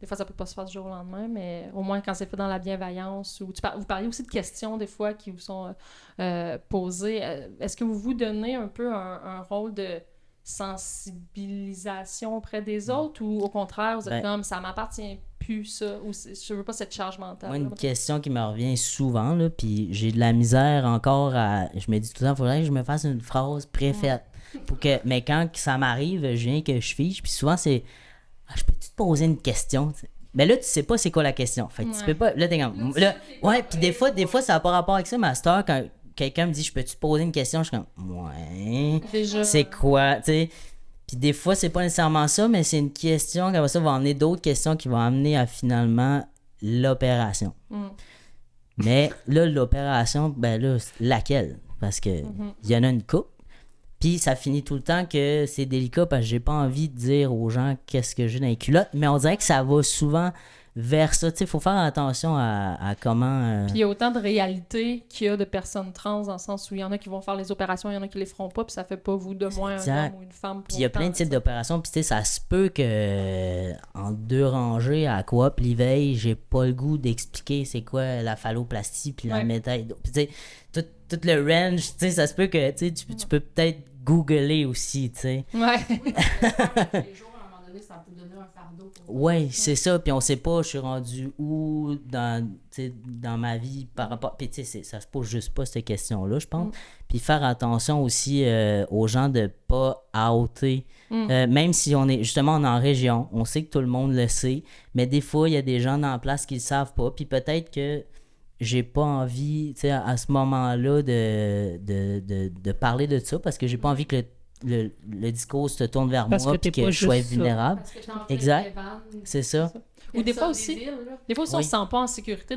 Des fois, ça peut pas se faire du jour au lendemain, mais au moins quand c'est fait dans la bienveillance. Ou vous parliez aussi de questions, des fois, qui vous sont posées. Est-ce que vous vous donnez un peu un rôle de sensibilisation auprès des autres, ou au contraire, vous êtes comme, ça m'appartient plus, ça, ou je veux pas cette charge mentale? Moi, une question qui me revient souvent, là, puis j'ai de la misère encore à... Je me dis tout le temps, il faudrait que je me fasse une phrase préfaite. Mais quand ça m'arrive, je viens que je fiche, puis souvent, c'est... je peux-tu te poser une question? T'sais? Mais là, tu sais pas c'est quoi la question. Fait que tu peux pas... Là, t'es comme... Là, ouais, puis des fois, ça n'a pas rapport avec ça, mais à cette heure, quand quelqu'un me dit « Je peux-tu te poser une question? » Je suis comme « Ouais... Déjà... C'est quoi? » Tu sais... Puis des fois, c'est pas nécessairement ça, mais c'est une question qui, après ça, va amener d'autres questions qui vont amener à, finalement, l'opération. Mais là, l'opération, ben là, laquelle? Parce que il y en a une couple. Puis ça finit tout le temps que c'est délicat parce que j'ai pas envie de dire aux gens qu'est-ce que j'ai dans les culottes, mais on dirait que ça va souvent vers ça. Tu sais, il faut faire attention à comment... Puis il y a autant de réalités qu'il y a de personnes trans, dans le sens où il y en a qui vont faire les opérations, il y en a qui les feront pas, puis ça fait pas vous de moins un homme ou une femme. Puis il y a plein de types d'opérations, puis tu sais, ça se peut que en 2 rangées à Coop l'éveil, j'ai pas le goût d'expliquer c'est quoi la phalloplastie puis la médaille. Puis tu sais, tout le range, tu sais, ça se peut que tu peux peut-être googler aussi, tu sais. Ouais. Les jours, à un moment donné, ça peut donner un fardeau. Ouais, c'est ça. Puis on sait pas, je suis rendu où dans ma vie par rapport. Puis tu sais, ça se pose juste pas cette question-là, je pense. Puis faire attention aussi aux gens de pas outer. Même si on est justement on est en région, on sait que tout le monde le sait, mais des fois, il y a des gens dans la place qui le savent pas. Puis peut-être que j'ai pas envie, tu sais, à ce moment-là, de parler de ça parce que j'ai pas envie que le discours se tourne vers Parce moi que t'es puis que pas je sois juste ça. vulnérable. Exact. C'est ça. Ou des fois aussi, des on se sent pas en sécurité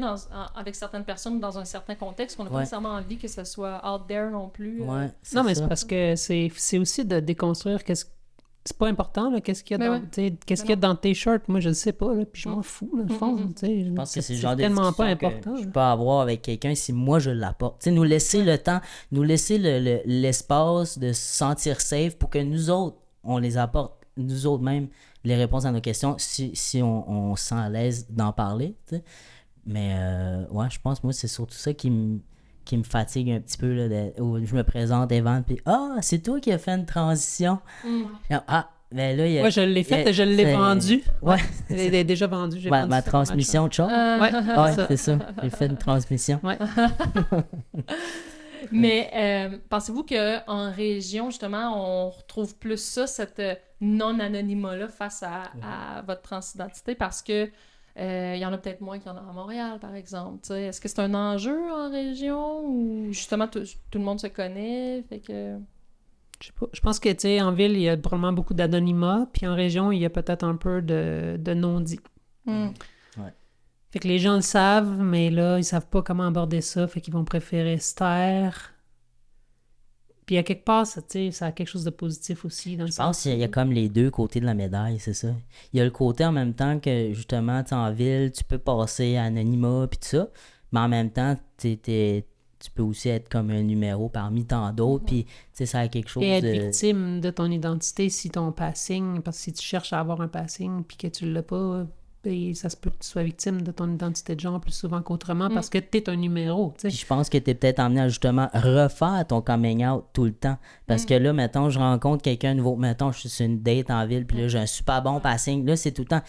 avec certaines personnes dans un certain contexte, qu'on n'a pas Ouais. nécessairement envie que ça soit out there non plus. Ouais, Non, mais ça. c'est parce que c'est aussi de déconstruire c'est pas important, là, qu'est-ce qu'il y a, Ben dans, qu'est-ce qu'il y a dans tes shirts. Moi, je le sais pas, là, puis je m'en fous, dans le fond. Je pense que c'est le genre de tellement pas discussion important. que je peux avoir avec quelqu'un si moi je l'apporte. Tu sais, nous laisser le temps, nous laisser l'espace de se sentir safe pour que nous autres, on les apporte, nous autres même, les réponses à nos questions si on se sent à l'aise d'en parler. Tu sais. Mais ouais, je pense, moi, c'est surtout ça qui qui me fatigue un petit peu, là, où je me présente Evan, puis « Ah, c'est toi qui as fait une transition! Ah, ben là, il y a... Ouais, je l'ai faite et je l'ai vendue. Ouais. Elle est déjà vendue. J'ai vendu Ma ça transmission de char. Ouais, Ouais, c'est ça. J'ai fait une transmission. Ouais. Mais pensez-vous qu'en région, justement, on retrouve plus ça, cette non-anonymat-là face à votre transidentité? Parce que il y en a peut-être moins qu'il y en a à Montréal, par exemple. T'sais. Est-ce que c'est un enjeu en région ou justement tout le monde se connaît? Fait que... Je sais pas. Je pense que, tu sais, en ville, il y a probablement beaucoup d'anonymat, puis en région, il y a peut-être un peu de non-dit. Mm. Ouais. Fait que les gens le savent, mais là, ils savent pas comment aborder ça, fait qu'ils vont préférer se taire. Puis à quelque part, ça, tu sais, ça a quelque chose de positif aussi. Dans le Je pense sens qu'il y a comme les deux côtés de la médaille, c'est ça. Il y a le côté en même temps que, justement, tu sais, en ville, tu peux passer à anonymat puis tout ça, mais en même temps, tu peux aussi être comme un numéro parmi tant d'autres, puis tu sais, ça a quelque chose Et être de... victime de ton identité si ton passing, parce que si tu cherches à avoir un passing puis que tu l'as pas, ben, ça se peut que tu sois victime de ton identité de genre plus souvent qu'autrement parce que t'es un numéro, tu Puis sais. je pense que t'es peut-être emmené à justement refaire ton coming out tout le temps. Parce que là, mettons, je rencontre quelqu'un nouveau. Mettons, je suis sur une date en ville, puis là, j'ai un super bon passing. Là, c'est tout le temps,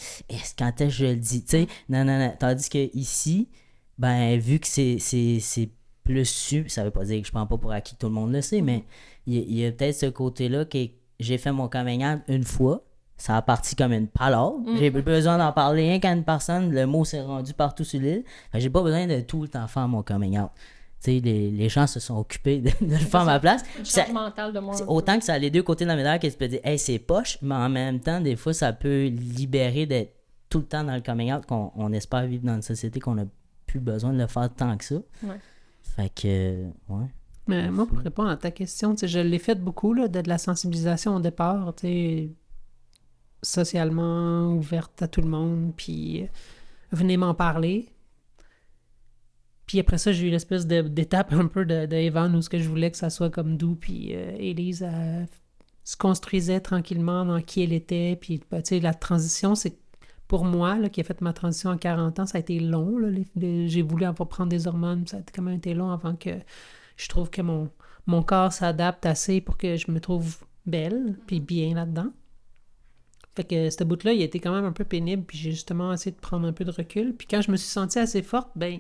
quand est-ce que je le dis? Tu sais, non. Tandis que ici, ben, vu que c'est plus su, ça veut pas dire que je prends pas pour acquis que tout le monde le sait, mais il y a peut-être ce côté-là que j'ai fait mon coming out une fois. Ça a parti comme une palade. J'ai plus besoin d'en parler rien qu'à une personne. Le mot s'est rendu partout sur l'île. Fait que j'ai pas besoin de tout le temps faire mon coming out. Tu sais, les gens se sont occupés de le faire à ma place. Une Ça- charge mentale de moi. c'est autant que ça a les deux côtés de la médaille que tu peux dire, hey, c'est poche, mais en même temps, des fois, ça peut libérer d'être tout le temps dans le coming out qu'on espère vivre dans une société qu'on n'a plus besoin de le faire tant que ça. Ouais. Fait que, ouais. Mais moi, pour répondre à ta question, tu sais, je l'ai fait beaucoup, là, de la sensibilisation au départ, tu sais, socialement ouverte à tout le monde, puis venez m'en parler. Puis après ça, j'ai eu l'espèce d'étape un peu de Evan où ce que je voulais que ça soit comme doux, puis Élise se construisait tranquillement dans qui elle était, puis ben, tu sais, la transition, c'est pour moi, là, qui a fait ma transition à 40 ans, ça a été long, là, j'ai voulu avoir prendre des hormones, ça a quand même été long avant que je trouve que mon corps s'adapte assez pour que je me trouve belle, puis bien là-dedans. Fait que ce bout-là, il a été quand même un peu pénible, puis j'ai justement essayé de prendre un peu de recul. Puis quand je me suis sentie assez forte, ben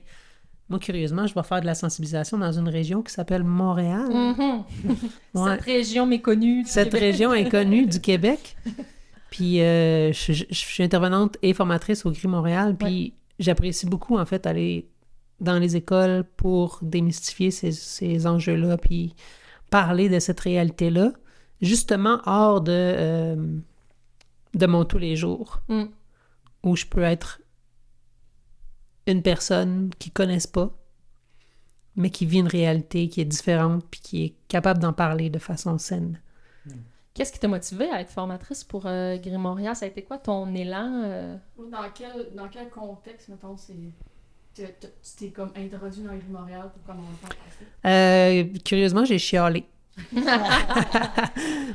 moi, curieusement, je vais faire de la sensibilisation dans une région qui s'appelle Montréal. Mhm. Ouais. Cette région méconnue. du Cette Québec. région inconnue du Québec. Puis je suis intervenante et formatrice au Gris Montréal, puis j'apprécie beaucoup, en fait, aller dans les écoles pour démystifier ces enjeux-là, puis parler de cette réalité-là, justement hors de mon tous les jours, où je peux être une personne qui ne connaisse pas, mais qui vit une réalité qui est différente, puis qui est capable d'en parler de façon saine. Qu'est-ce qui t'a motivé à être formatrice pour Gris Montréal? Ça a été quoi ton élan? Dans quel contexte, mettons, tu t'es comme introduit dans Gris Montréal pour commencer à passer? Curieusement, j'ai chialé.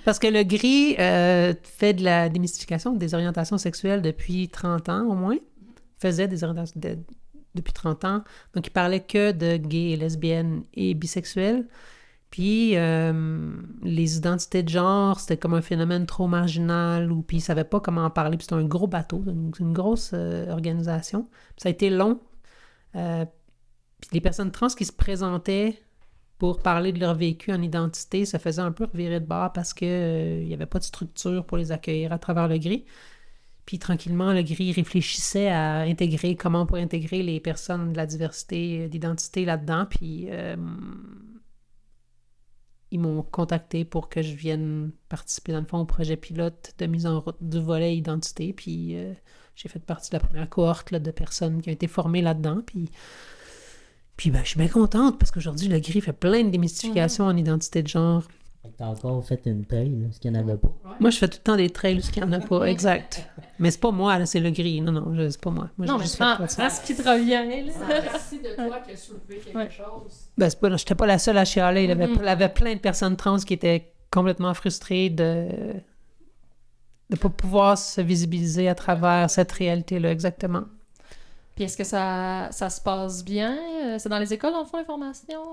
Parce que le Gris fait de la démystification, des orientations sexuelles depuis 30 ans au moins. Faisait des orientations depuis 30 ans. Donc, il parlait que de gays et lesbiennes et bisexuels. Puis, les identités de genre, c'était comme un phénomène trop marginal, ou puis ils ne savaient pas comment en parler. Puis c'était un gros bateau, une grosse organisation. Puis ça a été long. Puis les personnes trans qui se présentaient pour parler de leur vécu en identité se faisaient un peu revirer de bord parce qu'il n'y avait pas de structure pour les accueillir à travers le Gris. Puis tranquillement, le Gris réfléchissait à intégrer, comment on pourrait intégrer les personnes de la diversité d'identité là-dedans. Puis ils m'ont contacté pour que je vienne participer dans le fond au projet pilote de mise en route du volet identité. Puis j'ai fait partie de la première cohorte là, de personnes qui ont été formées là-dedans. Puis ben, je suis bien contente parce qu'aujourd'hui, le Gris fait plein de démystifications en identité de genre. T'as encore fait une trail, là, ce qu'il n'y en avait pas. Moi, je fais tout le temps des trails, ce qu'il n'y en a pas, exact. Mais c'est pas moi, là, c'est le Gris. Non, c'est pas moi. Moi Non, j'ai mais juste prends fait ça. ce qui te revient. Là. C'est parti de toi qui a soulevé quelque chose. Ben, c'est pas, j'étais pas la seule à chialer. Il y avait plein de personnes trans qui étaient complètement frustrées de ne pas pouvoir se visibiliser à travers cette réalité-là, exactement. Puis Puis est-ce que ça se passe bien? C'est dans les écoles, dans le fond, les formations?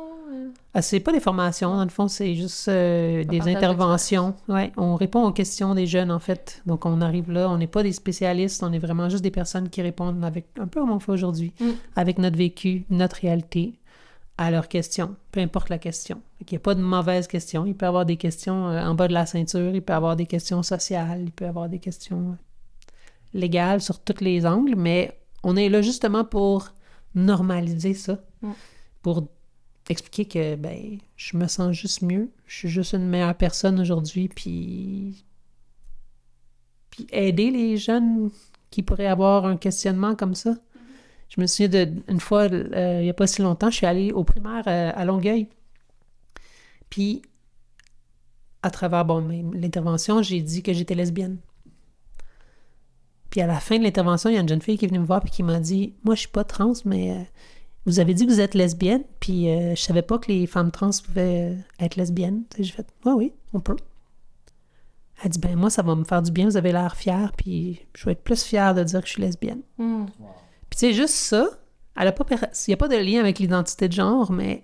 Ah, c'est pas des formations, dans le fond, c'est juste des partage interventions. Ouais, on répond aux questions des jeunes, en fait. Donc, on arrive là, on n'est pas des spécialistes, on est vraiment juste des personnes qui répondent avec, un peu comme on fait aujourd'hui, avec notre vécu, notre réalité, à leurs questions, peu importe la question. Il n'y a pas de mauvaise question. Il peut y avoir des questions en bas de la ceinture, il peut y avoir des questions sociales, il peut y avoir des questions légales sur tous les angles, mais on est là justement pour normaliser ça, pour expliquer que ben je me sens juste mieux, je suis juste une meilleure personne aujourd'hui, puis aider les jeunes qui pourraient avoir un questionnement comme ça. Je me souviens d'une fois, il n'y a pas si longtemps, je suis allée au primaire à Longueuil, puis à travers l'intervention, j'ai dit que j'étais lesbienne. Puis à la fin de l'intervention, il y a une jeune fille qui est venue me voir et qui m'a dit « Moi, je suis pas trans, mais vous avez dit que vous êtes lesbienne, puis je savais pas que les femmes trans pouvaient être lesbiennes. » J'ai fait « Oui, on peut. » Elle dit « Ben moi, ça va me faire du bien, vous avez l'air fière, puis je vais être plus fière de dire que je suis lesbienne. Puis tu sais, juste ça, il n'y a pas de lien avec l'identité de genre, mais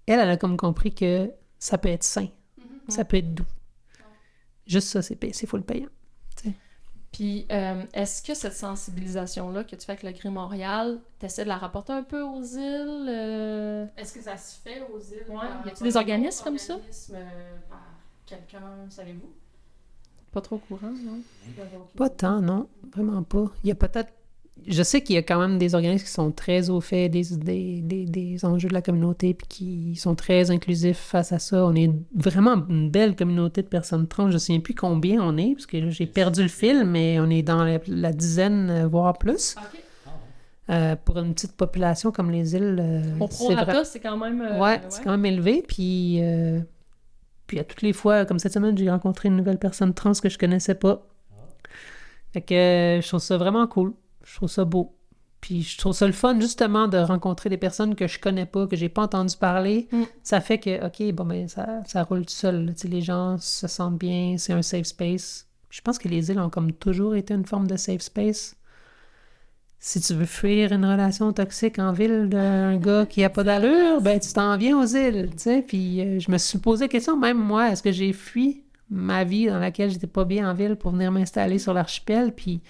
elle a comme compris que ça peut être sain, ça peut être doux. Juste ça, c'est full payant. Puis, est-ce que cette sensibilisation-là que tu fais avec le Gris Montréal, tu essaies de la rapporter un peu aux îles? Est-ce que ça se fait aux îles? Ouais. Y a-t-il des organismes comme ça? Par quelqu'un, savez-vous? Pas trop au courant, non? Pas tant, non. Vraiment pas. Il y a peut-être... Je sais qu'il y a quand même des organismes qui sont très au fait des enjeux de la communauté puis qui sont très inclusifs face à ça. On est vraiment une belle communauté de personnes trans. Je ne sais plus combien on est, parce que j'ai perdu le fil, mais on est dans la dizaine, voire plus. OK. Pour une petite population comme les îles, Au prorata, c'est quand même... c'est quand même élevé. Puis à toutes les fois, comme cette semaine, j'ai rencontré une nouvelle personne trans que je connaissais pas. Fait que je trouve ça vraiment cool. Je trouve ça beau. Puis je trouve ça le fun, justement, de rencontrer des personnes que je connais pas, que j'ai pas entendu parler. Ça fait que, OK, bon, ben, ça roule tout seul. Tu sais, les gens se sentent bien, c'est un safe space. Je pense que les îles ont comme toujours été une forme de safe space. Si tu veux fuir une relation toxique en ville d'un gars qui a pas d'allure, ben, tu t'en viens aux îles, tu sais. Puis je me suis posé la question, même moi, est-ce que j'ai fui ma vie dans laquelle j'étais pas bien en ville pour venir m'installer sur l'archipel, puis...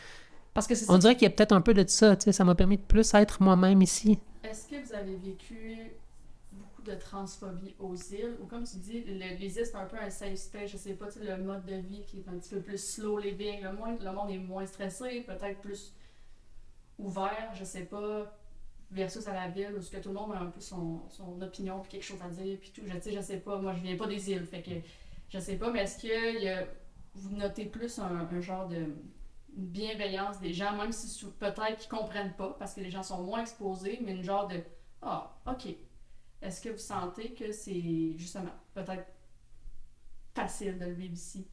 Parce que c'est On dirait qu'il y a peut-être un peu de ça, tu sais, ça m'a permis de plus être moi-même ici. Est-ce que vous avez vécu beaucoup de transphobie aux îles? Ou comme tu dis, les îles, c'est un peu un safe space, je sais pas, tu sais, le mode de vie qui est un petit peu plus slow living, le monde est moins stressé, peut-être plus ouvert, je sais pas, versus à la ville, où tout le monde a un peu son opinion, puis quelque chose à dire, puis tout. Je sais pas, moi je viens pas des îles, fait que je sais pas, mais est-ce que vous notez plus un genre de bienveillance des gens, même si peut-être qu'ils comprennent pas, parce que les gens sont moins exposés, mais une genre de « Ah, OK. » Est-ce que vous sentez que c'est, justement, peut-être facile de le vivre ici?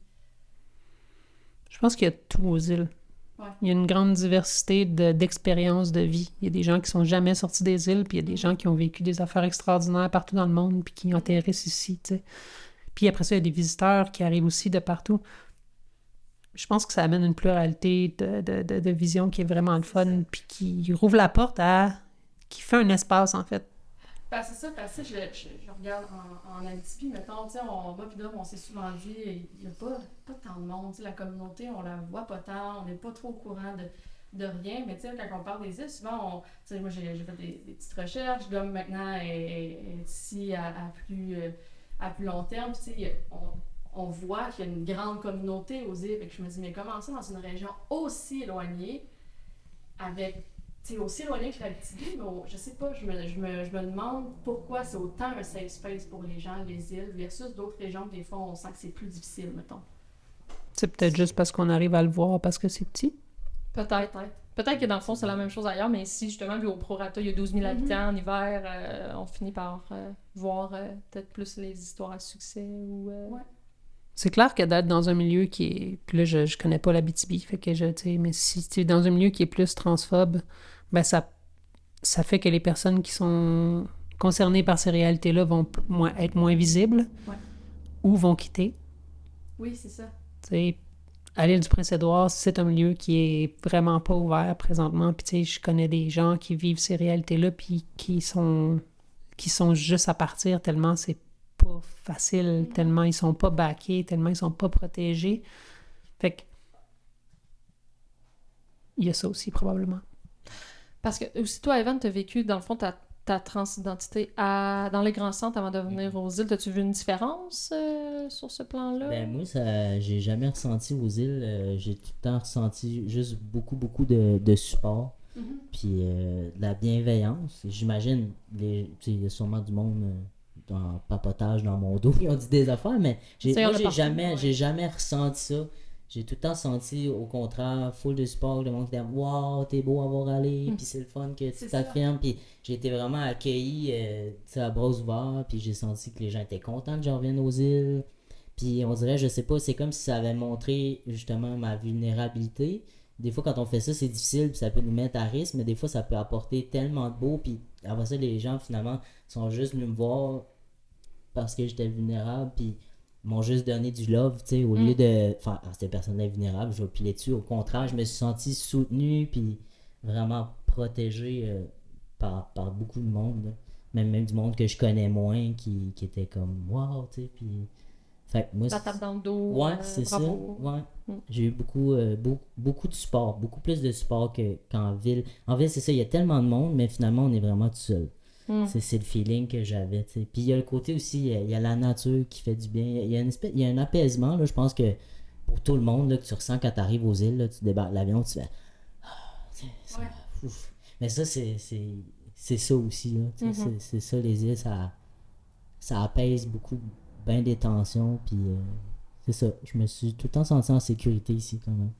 Je pense qu'il y a tout aux îles. Ouais. Il y a une grande diversité d'expériences de vie. Il y a des gens qui sont jamais sortis des îles, puis il y a des gens qui ont vécu des affaires extraordinaires partout dans le monde, puis qui atterrissent ici, tu sais. Puis après ça, il y a des visiteurs qui arrivent aussi de partout. Je pense que ça amène une pluralité de visions qui est vraiment le fun, puis qui rouvre la porte qui fait un espace, en fait. Ben, c'est ça, parce que je regarde en Abitibi, mettons, tu sais, moi pis Dom, on s'est souvent dit, il n'y a pas tant de monde, tu sais, la communauté, on la voit pas tant, on n'est pas trop au courant de rien, mais tu sais, quand on parle des îles, souvent, tu sais, moi j'ai fait des petites recherches, Dom maintenant est ici à plus long terme, tu sais, on voit qu'il y a une grande communauté aux îles. Fait que je me dis, mais comment ça, dans une région aussi éloignée, aussi éloignée que l'Abitibi, mais je sais pas, je me demande pourquoi c'est autant un safe space pour les gens, les îles, versus d'autres régions que des fois, on sent que c'est plus difficile, mettons. C'est peut-être juste parce qu'on arrive à le voir parce que c'est petit. Peut-être. Peut-être que dans le fond, c'est la même chose ailleurs, mais ici, justement, vu au prorata, il y a 12 000 habitants en hiver, on finit par voir peut-être plus les histoires à succès ou... Ouais. C'est clair que d'être dans un milieu qui est... Puis là, je connais pas l'Abitibi, fait que tu sais, mais si tu es dans un milieu qui est plus transphobe, ben ça fait que les personnes qui sont concernées par ces réalités-là vont être moins visibles ou vont quitter. Oui, c'est ça. Tu sais, à l'île du Prince-Édouard, c'est un milieu qui est vraiment pas ouvert présentement. Puis, tu sais, je connais des gens qui vivent ces réalités-là, puis qui sont juste à partir tellement c'est pas facile, tellement ils sont pas backés, tellement ils sont pas protégés. Fait que, il y a ça aussi, probablement. Parce que aussi, toi, Evan, t'as vécu, dans le fond, ta transidentité dans les grands centres avant de venir aux îles. T'as-tu vu une différence sur ce plan-là? Ben moi, j'ai jamais ressenti aux îles. J'ai tout le temps ressenti juste beaucoup de support. Puis de la bienveillance. J'imagine, il y a sûrement du monde dans papotage dans mon dos qui ont dit des affaires, mais j'ai jamais ressenti ça. J'ai tout le temps senti, au contraire, full de support, le monde qui dit « Wow, t'es beau à voir aller, puis c'est le fun que tu t'affirmes. » Puis j'ai été vraiment accueilli à bras ouverts, puis j'ai senti que les gens étaient contents que je revienne aux îles. Puis on dirait, je sais pas, c'est comme si ça avait montré justement ma vulnérabilité. Des fois, quand on fait ça, c'est difficile, puis ça peut nous mettre à risque, mais des fois, ça peut apporter tellement de beau, puis après ça, les gens, finalement, sont juste venus me voir parce que j'étais vulnérable, puis m'ont juste donné du love, tu sais, au lieu de... Enfin, cette personne-là est vulnérable, je vais piler dessus. Au contraire, je me suis senti soutenu, puis vraiment protégé par beaucoup de monde, là. Même du monde que je connais moins, qui était comme « Wow », tu sais, puis... Fait que moi, La tape dans le dos. Ouais, c'est bravo. ça. Ouais. J'ai eu beaucoup de support, beaucoup plus de support qu'en ville. En ville, c'est ça, il y a tellement de monde, mais finalement, on est vraiment tout seul. C'est le feeling que j'avais, tu sais. Puis il y a le côté aussi, il y a la nature qui fait du bien. Il y a un apaisement, là, je pense que pour tout le monde, là, que tu ressens quand tu arrives aux îles, là, tu débarques de l'avion, tu fais... Ouf. Mais ça, c'est ça aussi, là. C'est ça, les îles, ça apaise beaucoup, bien des tensions, puis c'est ça. Je me suis tout le temps senti en sécurité ici, quand même.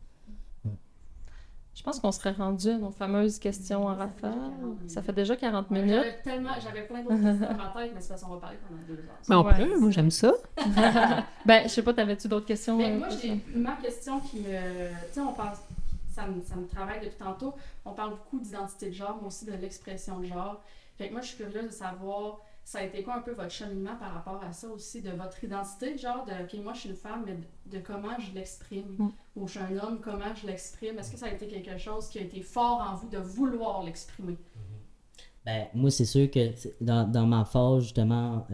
Je pense qu'on serait rendu à nos fameuses questions en rafale. Ça fait déjà 40 minutes. J'avais plein d'autres questions dans ma tête, mais c'est parce qu'on va parler pendant 2 heures. Mais on Ouais. peut, moi j'aime ça. Ben, je sais pas, t'avais-tu d'autres questions? Mais moi, j'ai ma question qui me... Tu sais, on parle... Ça me travaille depuis tantôt. On parle beaucoup d'identité de genre, mais aussi de l'expression de genre. Fait que moi, je suis curieuse de savoir, ça a été quoi un peu votre cheminement par rapport à ça aussi, de votre identité, genre de, OK, moi, je suis une femme, mais de comment je l'exprime. Ou je suis un homme, comment je l'exprime. Est-ce que ça a été quelque chose qui a été fort en vous de vouloir l'exprimer? Ben, moi, c'est sûr que dans ma phase, justement,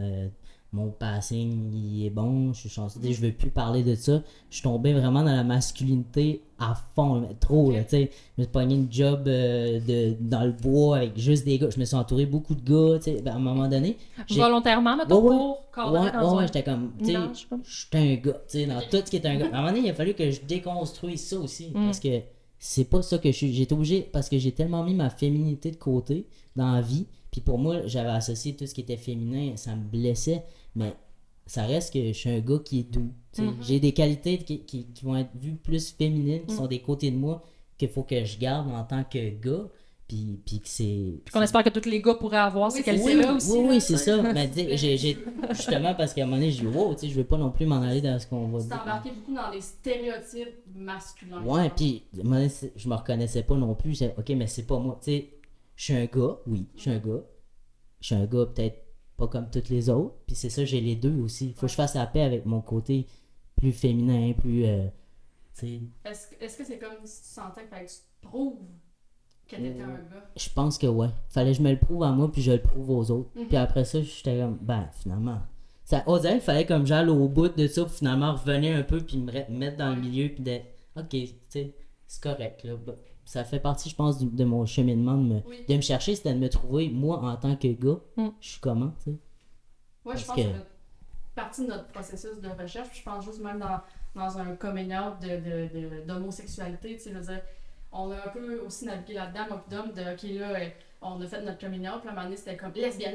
mon passing, il est bon, je suis chanceux, je veux plus parler de ça. Je suis tombé vraiment dans la masculinité à fond, trop, là, tu sais. Je me suis pogné une job dans le bois avec juste des gars. Je me suis entouré beaucoup de gars, tu sais. Ben, à un moment donné... Volontairement, mettons, pour cadrer dans un... j'étais comme, tu sais, j'étais un gars, tu sais, dans tout ce qui est un gars. À un moment donné, il a fallu que je déconstruise ça aussi, parce que c'est pas ça que je suis. J'ai été obligé, parce que j'ai tellement mis ma féminité de côté dans la vie, puis pour moi, j'avais associé tout ce qui était féminin, ça me blessait, mais ça reste que je suis un gars qui est doux. J'ai des qualités qui vont être vues plus féminines, qui sont des côtés de moi qu'il faut que je garde en tant que gars, puis que c'est... Puis qu'on espère que tous les gars pourraient avoir ces qualités-là aussi. Oui, c'est ça. Mais justement, parce qu'à un moment donné, j'ai dit, wow, tu sais, je veux pas non plus m'en aller dans ce qu'on va Tu dire. t'es embarqué beaucoup dans les stéréotypes masculins. Ouais, puis à un moment donné, je me reconnaissais pas non plus. J'ai dit, ok, mais c'est pas moi. Tu sais, je suis un gars, oui, je suis un gars. Je suis un gars peut-être pas comme tous les autres. Puis c'est ça, j'ai les deux aussi. Faut que je fasse la paix avec mon côté plus féminin, plus... tu sais... Est-ce que c'est comme si tu sentais que fallait que tu te prouves que t'étais un gars? Je pense que ouais. Fallait que je me le prouve à moi, puis je le prouve aux autres. Puis après ça, j'étais comme, ben, finalement... On dirait qu'il fallait comme j'aille au bout de ça, pour finalement revenir un peu, puis me mettre dans le milieu, puis d'être, ok, tu sais, c'est correct, là. Ça fait partie, je pense, de mon cheminement de me chercher, c'était de me trouver, moi, en tant que gars, je suis comment, tu sais. Ouais, je pense que ça fait partie de notre processus de recherche, puis je pense juste même dans un coming out d'homosexualité, tu sais, je veux dire, on a un peu aussi navigué là-dedans, moi pis Dom, de, ok, là, on a fait notre coming out, puis à un moment donné, c'était comme lesbienne.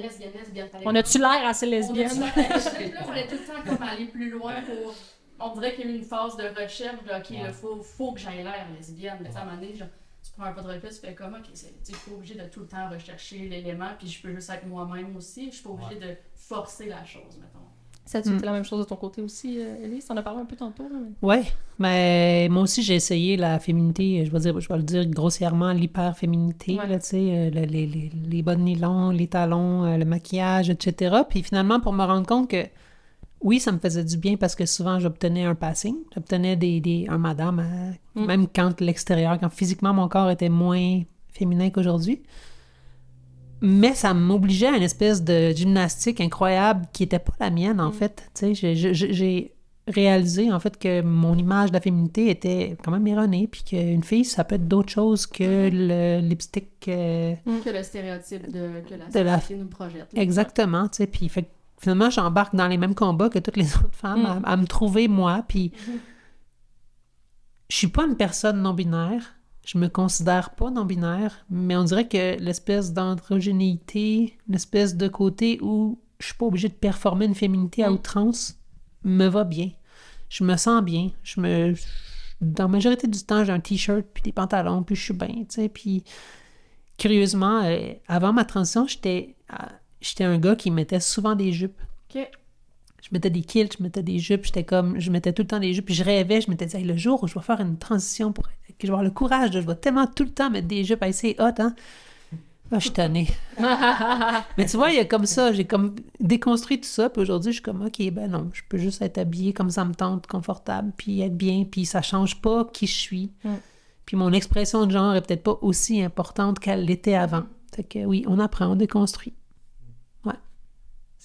On a-tu l'air assez lesbienne? Là, il fallait tout le temps comme aller plus loin pour... On dirait qu'il y a eu une phase de recherche, de, ok, là, faut que j'aille l'air lesbienne, mais à un moment donné, genre, tu prends un pas de recul, tu fais comme, ok, je suis pas obligée de tout le temps rechercher l'élément, puis je peux juste être moi-même aussi, je suis pas obligée de forcer la chose, mettons. Ça a-tu été la même chose de ton côté aussi, Élise? T'en as parlé un peu tantôt, là. Ouais, mais moi aussi j'ai essayé la féminité, je vais le dire grossièrement, l'hyperféminité, là, tu sais, les bas de nylon, les talons, le maquillage, etc. Puis finalement, pour me rendre compte que oui, ça me faisait du bien parce que souvent, j'obtenais un passing. J'obtenais un madame, même quand physiquement, mon corps était moins féminin qu'aujourd'hui. Mais ça m'obligeait à une espèce de gymnastique incroyable qui n'était pas la mienne, en fait. Tu sais, j'ai réalisé, en fait, que mon image de la féminité était quand même erronée, puis qu'une fille, ça peut être d'autres choses que le lipstick. Que le stéréotype que la société nous projette. Exactement, tu sais. Puis finalement, j'embarque dans les mêmes combats que toutes les autres femmes à me trouver moi, puis je suis pas une personne non-binaire. Je me considère pas non-binaire, mais on dirait que l'espèce d'androgénéité, l'espèce de côté où je suis pas obligée de performer une féminité à outrance, me va bien. Je me sens bien. Dans la majorité du temps, j'ai un t-shirt, puis des pantalons, puis je suis bien, tu sais. Puis, curieusement, avant ma transition, j'étais un gars qui mettait souvent des jupes. OK. Je mettais des kilts, je mettais des jupes, je mettais tout le temps des jupes, puis je rêvais, je m'étais dit, hey, le jour où je vais faire une transition, que je vais avoir le courage, je vais tellement tout le temps mettre des jupes, hey, c'est hot, hein? Ah, je suis tannée. Mais tu vois, il y a comme ça, j'ai comme déconstruit tout ça, puis aujourd'hui, je suis comme, OK, ben non, je peux juste être habillée comme ça me tente, confortable, puis être bien, puis ça change pas qui je suis. Puis mon expression de genre est peut-être pas aussi importante qu'elle l'était avant. Fait que oui, on apprend, on déconstruit.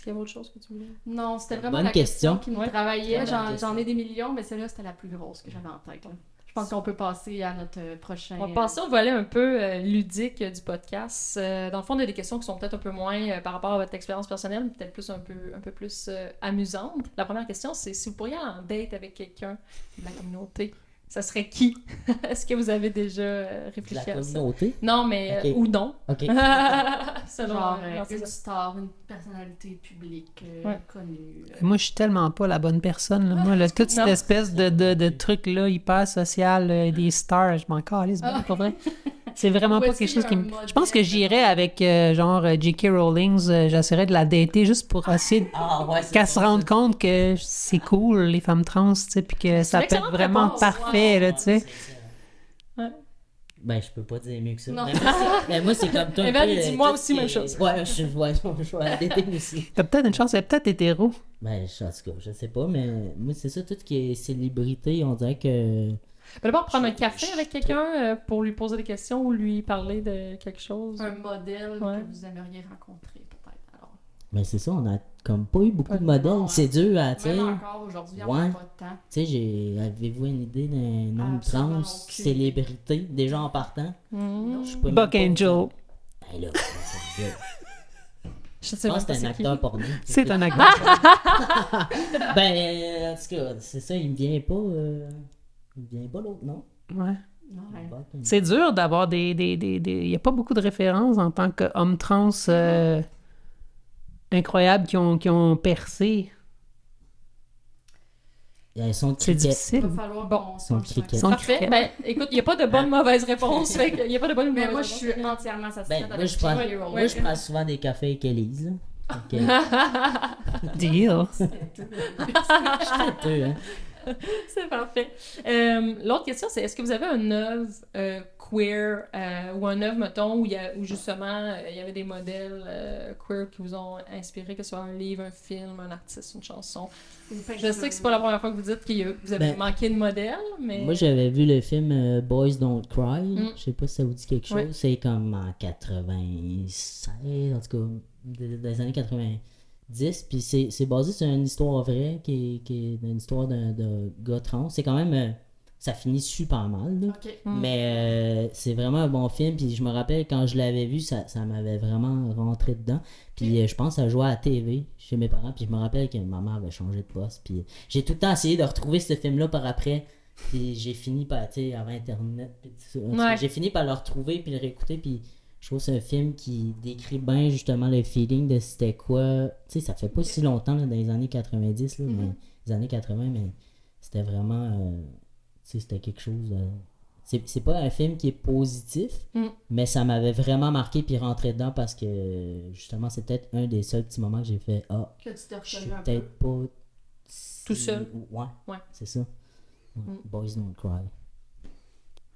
Est-ce qu'il y avait autre chose que tu voulais? Non, c'était vraiment Bonne la question question. qui me travaillait. Bonne J'en ai des millions, mais celle-là, c'était la plus grosse que j'avais en tête. Je pense qu'on peut passer à notre prochain... On va passer au volet un peu ludique du podcast. Dans le fond, il y a des questions qui sont peut-être un peu moins par rapport à votre expérience personnelle, mais peut-être plus un peu plus amusantes. La première question, c'est si vous pourriez aller en date avec quelqu'un de la communauté, ça serait qui? Est-ce que vous avez déjà réfléchi La à ça? communauté? Non, mais Ok. ou non. OK. Selon, Genre c'est une ça. star, une personnalité publique connue. Moi, je suis tellement pas la bonne personne. Là. Moi, toute cette Non. espèce de truc-là, hyper social, des stars, je m'en calisse, ben, pas vrai. C'est vraiment Ou pas est-ce quelque qu'il y chose a qui un me... modèle, Je pense que j'irais avec, J.K. Rowling, j'essaierais de la dater juste pour essayer Ah, ouais, c'est qu'elle bon, se rende compte que c'est cool, les femmes trans, tu sais, puis que ça une peut être excellente vraiment réponse. parfait, là, tu sais. Ouais. Ben, je peux pas dire mieux que ça. Non. Mais moi, c'est comme toi. un Evan, peu, il dit tout moi ce aussi, qui même est- chose. Ouais, je vais à la dating aussi. T'as peut-être une chance, elle est peut-être hétéro. Ben, en tout cas, je sais pas, mais moi, c'est ça, tout ce qui est célébrité, on dirait que. D'abord, prendre un café avec quelqu'un pour lui poser des questions ou lui parler de quelque chose. Un modèle Ouais. que vous aimeriez rencontrer, peut-être. Alors, Ben, c'est ça, on a comme pas eu beaucoup de Pas- modèles. non, hein. C'est dur à, tu sais. même encore aujourd'hui, on Ouais. n'a pas de temps. Tu sais, avez-vous une idée d'un homme Absolument trans, aucune célébrité, déjà en partant? Mhm. Je peux même Buck pas vous Angel. dire. Ben là, c'est ça. Je sais Je même pense pas que c'est un c'est qui. acteur porno. C'est un acteur. Ben, en tout cas, c'est ça, il me vient pas. Il me vient pas l'autre, non? Ouais. Ouais. Buck Angel. C'est dur d'avoir des... Il n'y a pas beaucoup de références en tant qu'hommes trans incroyables qui ont percé. Ils sont C'est cricket. Il difficile. va falloir Bon. qu'on Son se cricket. Son Parfait. cricket. Ben, écoute, il n'y a pas de bonne ou mauvaise réponse. Fait qu'il y a pas de bonne ou Mais mauvaise moi, je réponse. suis entièrement satisfaite Ben, avec moi, je prends, J.K. Rowling. moi, je prends souvent des cafés avec Elise, là. Donc, Deal. deux, hein. C'est parfait. L'autre question, c'est est-ce que vous avez un œuvre queer ou un œuvre, mettons, où justement il y avait des modèles queer qui vous ont inspiré, que ce soit un livre, un film, un artiste, une chanson? Je sais que c'est pas la première fois que vous dites que vous avez Ben, manqué de modèle, mais... Moi, j'avais vu le film Boys Don't Cry. Mm. Je sais pas si ça vous dit quelque chose. Ouais. C'est comme en 96, en tout cas, des années 90. Puis c'est basé sur une histoire vraie qui est une histoire de gars trans. C'est quand même. Ça finit super mal, là. Ok. Mais c'est vraiment un bon film. Puis je me rappelle quand je l'avais vu, ça m'avait vraiment rentré dedans. Puis je pense à jouer à la TV chez mes parents. Puis je me rappelle que maman avait changé de poste. Puis j'ai tout le temps essayé de retrouver ce film-là par après. Puis j'ai fini par, tu sais, avant Internet. Puis tout ça. Ouais. J'ai fini par le retrouver puis le réécouter. Puis je trouve que c'est un film qui décrit bien justement le feeling de c'était quoi. Tu sais, ça fait pas si longtemps, là, dans les années 90, là, mais les années 80, mais c'était vraiment. Tu sais, c'était quelque chose. C'est pas un film qui est positif, mais ça m'avait vraiment marqué puis rentré dedans parce que justement, c'est peut-être un des seuls petits moments que j'ai fait. Ah, Que tu t'es je suis reconnu un peu. peut-être pas. Tout seul. Ouais, Ouais. c'est ça. Ouais. Boys Don't Cry.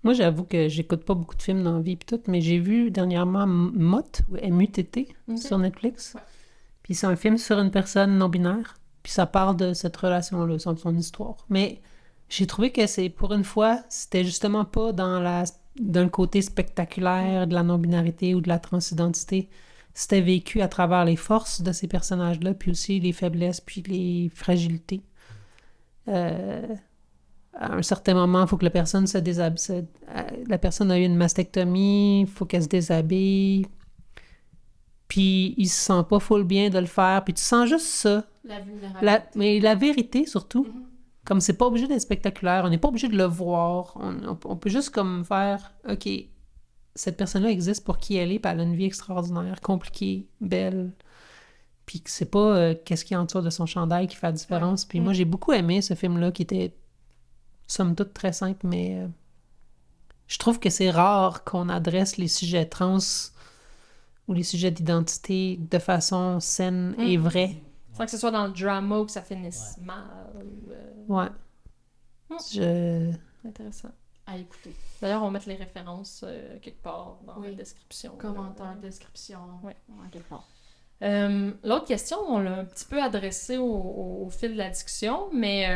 Moi, j'avoue que j'écoute pas beaucoup de films dans la vie pis tout, mais j'ai vu dernièrement Mutt, ou M-U-T-T, Ok. sur Netflix. Ouais. Puis c'est un film sur une personne non-binaire. Puis ça parle de cette relation-là, son histoire. Mais j'ai trouvé que pour une fois, c'était justement pas dans le côté spectaculaire de la non-binarité ou de la transidentité. C'était vécu à travers les forces de ces personnages-là, puis aussi les faiblesses, puis les fragilités. À un certain moment, il faut que la personne se déshabille. La personne a eu une mastectomie, il faut qu'elle se déshabille. Puis il se sent pas full bien de le faire, puis tu sens juste ça. La vulnérabilité. Mais la vérité, surtout. Comme c'est pas obligé d'être spectaculaire, on n'est pas obligé de le voir. On peut juste comme faire, OK, cette personne-là existe pour qui elle est, puis elle a une vie extraordinaire, compliquée, belle. Puis que c'est pas qu'est-ce qui entoure de son chandail qui fait la différence. Puis moi, j'ai beaucoup aimé ce film-là qui était, somme toute, très simple, mais je trouve que c'est rare qu'on adresse les sujets trans ou les sujets d'identité de façon saine et vraie. Sans que ce soit dans le drama ou que ça finisse mal. Ouais. Intéressant. À écouter. D'ailleurs, on va mettre les références quelque part dans la Oui. description. Commentaire, description. Ouais. En quelque part. L'autre question, on l'a un petit peu adressée au fil de la discussion, mais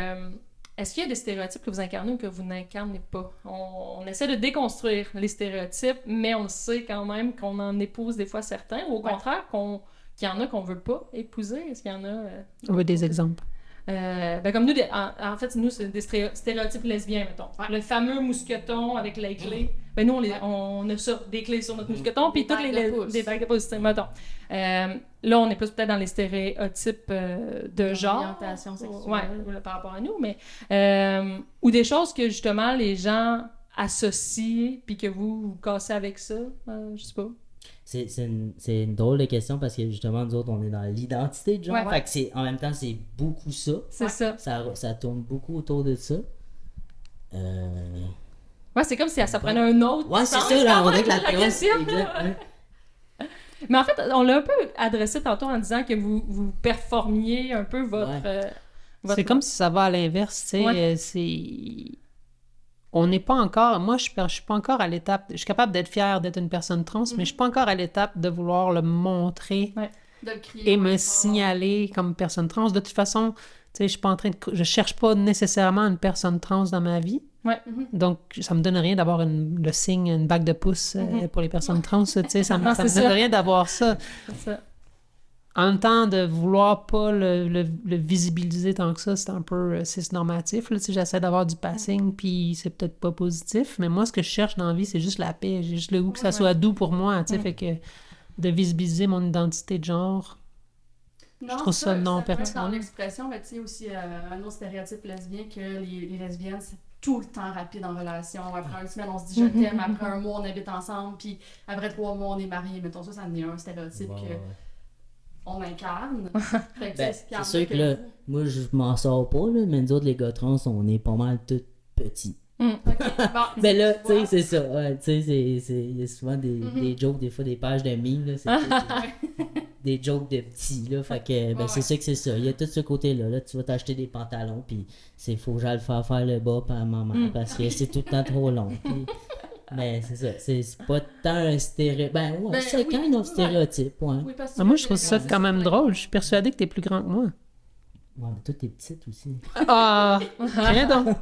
est-ce qu'il y a des stéréotypes que vous incarnez ou que vous n'incarnez pas? On essaie de déconstruire les stéréotypes, mais on sait quand même qu'on en épouse des fois certains, ou au contraire, qu'il y en a qu'on veut pas épouser. Est-ce qu'il y en a... On veut des exemples. Comme nous, en fait, nous, c'est des stéréotypes lesbiens, mettons. Ouais. Le fameux mousqueton avec les clés. Ben nous, on a ça, des clés sur notre mousqueton, puis toutes des bagues de pouce, mettons. Là, on est plus peut-être dans les stéréotypes de genre. Orientation sexuelle. Ouais, par rapport à nous, mais... ou des choses que, justement, les gens associent, puis que vous cassez avec ça, je sais pas. C'est une drôle de question parce que justement, nous autres, on est dans l'identité de genre. Ouais. Fait que en même temps, c'est beaucoup ça. C'est ça. Ça tourne beaucoup autour de ça. Ouais, c'est comme si ça prenait un autre Ouais, c'est sens, ça, là, quand on dirait que même, la question. exact, ouais. Mais en fait, on l'a un peu adressé tantôt en disant que vous performiez un peu votre... C'est comme si ça va à l'inverse, tu sais. Ouais. On n'est pas encore... Moi, je suis pas encore à l'étape... Je suis capable d'être fière d'être une personne trans, mais je suis pas encore à l'étape de vouloir le montrer De le crier. et me signaler comme personne trans. De toute façon, tu sais, je suis pas en train de... Je cherche pas nécessairement une personne trans dans ma vie. Ouais. Donc, ça me donne rien d'avoir le signe, une bague de pouce pour les personnes trans, tu sais. Ça me donne rien d'avoir ça. C'est ça. En même temps, de vouloir pas le visibiliser tant que ça, c'est un peu cisnormatif. Là, tu sais, j'essaie d'avoir du passing, puis c'est peut-être pas positif, mais moi, ce que je cherche dans la vie, c'est juste la paix. J'ai juste le goût que ça soit doux pour moi, tu sais, fait que de visibiliser mon identité de genre, Non, je trouve ça non peut être pertinent. dans l'expression, mais tu sais aussi un autre stéréotype lesbien que les lesbiennes, c'est tout le temps rapide en relation. Après une semaine, on se dit je t'aime, après un mois, on habite ensemble, puis après 3 mois, on est mariés. Mettons ça en est un stéréotype on incarne. Fait que, Ben, qu'il y en a c'est sûr que là, moi, je m'en sors pas, là, mais nous autres, les gars trans, on est pas mal tous petits. Bon, Ben là, tu sais, c'est ça. Ouais, tu sais, il y a souvent des jokes, des fois des pages de mimes, là, c'est des jokes de petits, là. Fait que, ben, c'est ça que c'est ça. Il y a tout ce côté-là. Là, tu vas t'acheter des pantalons, puis faut que j'aille faire le bas à maman, parce que c'est tout le temps trop long. Puis, mais c'est ça. C'est pas tant un stéréotype. Ben, ouais, c'est quand même un stéréotype, ouais. Oui, parce que Moi, je trouve ça quand même drôle. Je suis persuadée que t'es plus grand que moi. Ouais, mais toi, t'es petite aussi. Ah! Rien donc.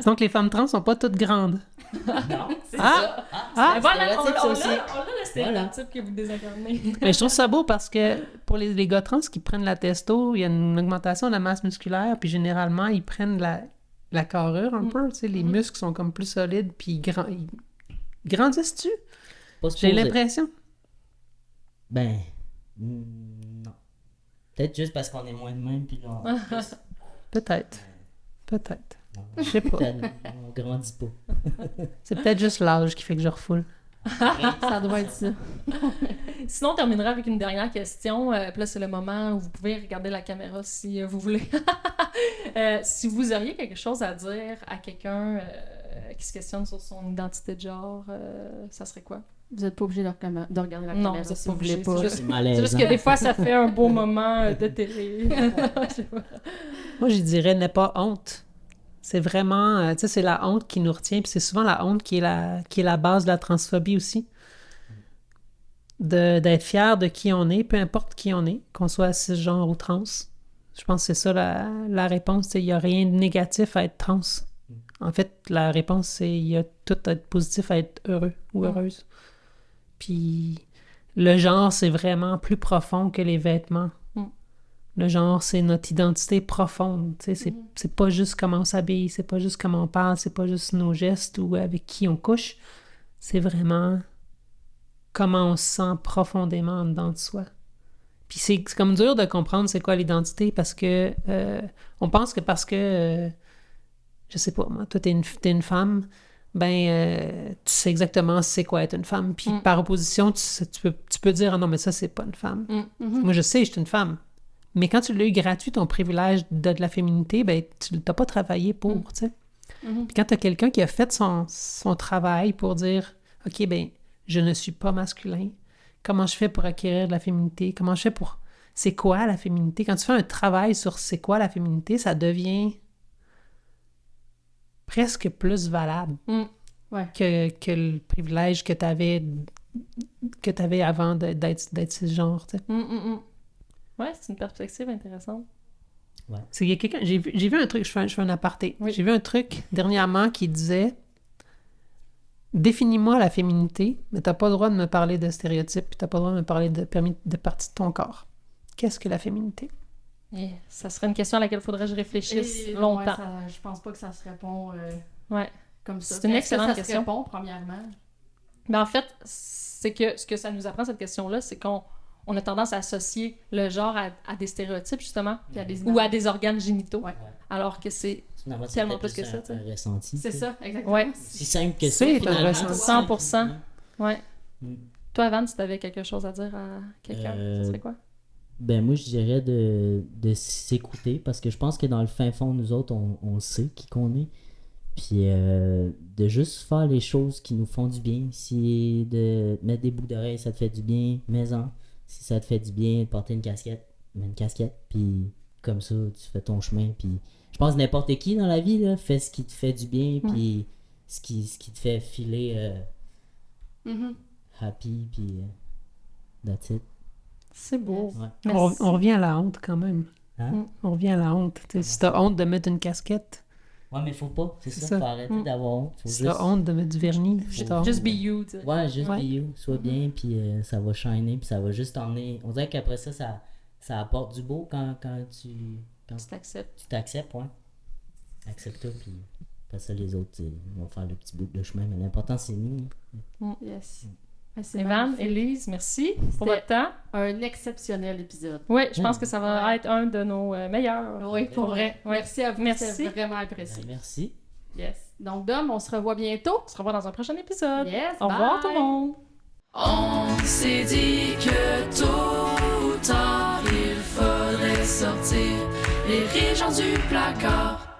Donc, les femmes trans sont pas toutes grandes. Non, c'est Ah! Ben voilà, on stéréotype, ça aussi. l'a le stéréotype que vous désincarnez. Mais je trouve ça beau parce que pour les gars trans qui prennent la testo, il y a une augmentation de la masse musculaire, puis généralement, ils prennent la carrure un peu, tu sais, les muscles sont comme plus solides, puis ils grandissent-tu? Pas J'ai supposé. l'impression. Ben, non. Peut-être juste parce qu'on est moins de même, puis là, Peut-être. Je sais pas. on grandit pas. C'est peut-être juste l'âge qui fait que je refoule. ça doit être ça. Sinon, on terminera avec une dernière question. Puis là, c'est le moment où vous pouvez regarder la caméra si vous voulez. Si vous auriez quelque chose à dire à quelqu'un qui se questionne sur son identité de genre, ça serait quoi? Vous n'êtes pas obligé de regarder la Non, caméra vous êtes si pas vous voulez obligé, pas. c'est C'est C'est malaisant. juste que des fois, ça fait un beau moment de télé. Je sais pas. Moi, je dirais n'aie pas honte. C'est vraiment, tu sais, c'est la honte qui nous retient, puis c'est souvent la honte qui est la base de la transphobie aussi. D'être fier de qui on est, peu importe qui on est, qu'on soit cisgenre ou trans. Je pense que c'est ça la réponse. Il n'y a rien de négatif à être trans. En fait, la réponse, c'est il y a tout à être positif à être heureux ou heureuse. Puis le genre, c'est vraiment plus profond que les vêtements. Le genre, c'est notre identité profonde. C'est pas juste comment on s'habille, c'est pas juste comment on parle, c'est pas juste nos gestes ou avec qui on couche. C'est vraiment comment on se sent profondément en dedans de soi. Puis c'est comme dur de comprendre c'est quoi l'identité parce que on pense que parce que je sais pas, moi, toi t'es une femme, tu sais exactement c'est quoi être une femme. Puis par opposition, tu peux dire ah non, mais ça c'est pas une femme. Moi je sais, je suis une femme. Mais quand tu l'as eu gratuit, ton privilège de la féminité, tu n'as pas travaillé pour, tu sais. Puis quand tu as quelqu'un qui a fait son travail pour dire OK, je ne suis pas masculin. Comment je fais pour acquérir de la féminité? Comment je fais pour... C'est quoi la féminité? Quand tu fais un travail sur c'est quoi la féminité, ça devient presque plus valable que le privilège que tu avais avant d'être cisgenre, tu sais. Ouais, c'est une perspective intéressante. Ouais. Il y a quelqu'un... J'ai vu un truc, je fais un aparté. Oui. J'ai vu un truc dernièrement qui disait définis-moi la féminité, mais t'as pas le droit de me parler de stéréotypes, puis t'as pas le droit de me parler de parties de ton corps. Qu'est-ce que la féminité? Et ça serait une question à laquelle il faudrait que je réfléchisse longtemps. Ouais, je pense pas que ça se répond Ouais. comme ça. C'est une Est-ce que excellente ça question. se répond, premièrement? Mais en fait, c'est que ce que ça nous apprend, cette question-là, c'est qu'on a tendance à associer le genre à des stéréotypes, justement, Puis à des ou à des organes génitaux, Ouais. alors que c'est Finalement, tellement peut-être plus que ça, tu sais. un ressenti. C'est tu sais. ça, exactement. Ouais. Si simple que ça, C'est un finalement. ressenti. 100%. Ouais. Mm. Toi, Evan, si tu avais quelque chose à dire à quelqu'un, ça serait quoi? Ben moi, je dirais de s'écouter parce que je pense que dans le fin fond, nous autres, on sait qui qu'on est. Puis de juste faire les choses qui nous font du bien. Si de mettre des boucles d'oreilles, ça te fait du bien, mets-en. Si ça te fait du bien, de porter une casquette, mets une casquette. Puis comme ça, tu fais ton chemin. Puis je pense que n'importe qui dans la vie, là, fait ce qui te fait du bien. Puis ce qui te fait filer happy. Puis that's it. C'est beau. Ouais. Merci. On revient à la honte quand même. Hein? On revient à la honte. Tu sais, si t'as honte de mettre une casquette, Ouais, mais faut pas. C'est C'est ça. ça. Faut arrêter d'avoir honte. Faut si juste... t'as honte de mettre du vernis, Faut- t'as honte. Just be you, tu sais. Ouais, juste Ouais. be you. Sois bien, puis ça va shiner, puis ça va juste t'emmener. On dirait qu'après ça apporte du beau quand tu Tu t'acceptes. tu t'acceptes, ouais. Accepte-toi, puis après ça, les autres, ils vont faire le petit bout de chemin. Mais l'important, c'est nous. Yes. Ouais, c'est Evan, magnifique. Élise, merci pour C'était- votre temps. Un exceptionnel épisode. Oui, je pense que ça va Ouais. être un de nos meilleurs. Oui, pour vrai. Ouais. Merci à vous. Merci. C'est vraiment apprécié. Ben, merci. Yes. Donc, Dom, on se revoit bientôt. On se revoit dans un prochain épisode. Yes. Au revoir bye. tout le monde. On s'est dit que tôt ou tard, il faudrait sortir les régions du placard.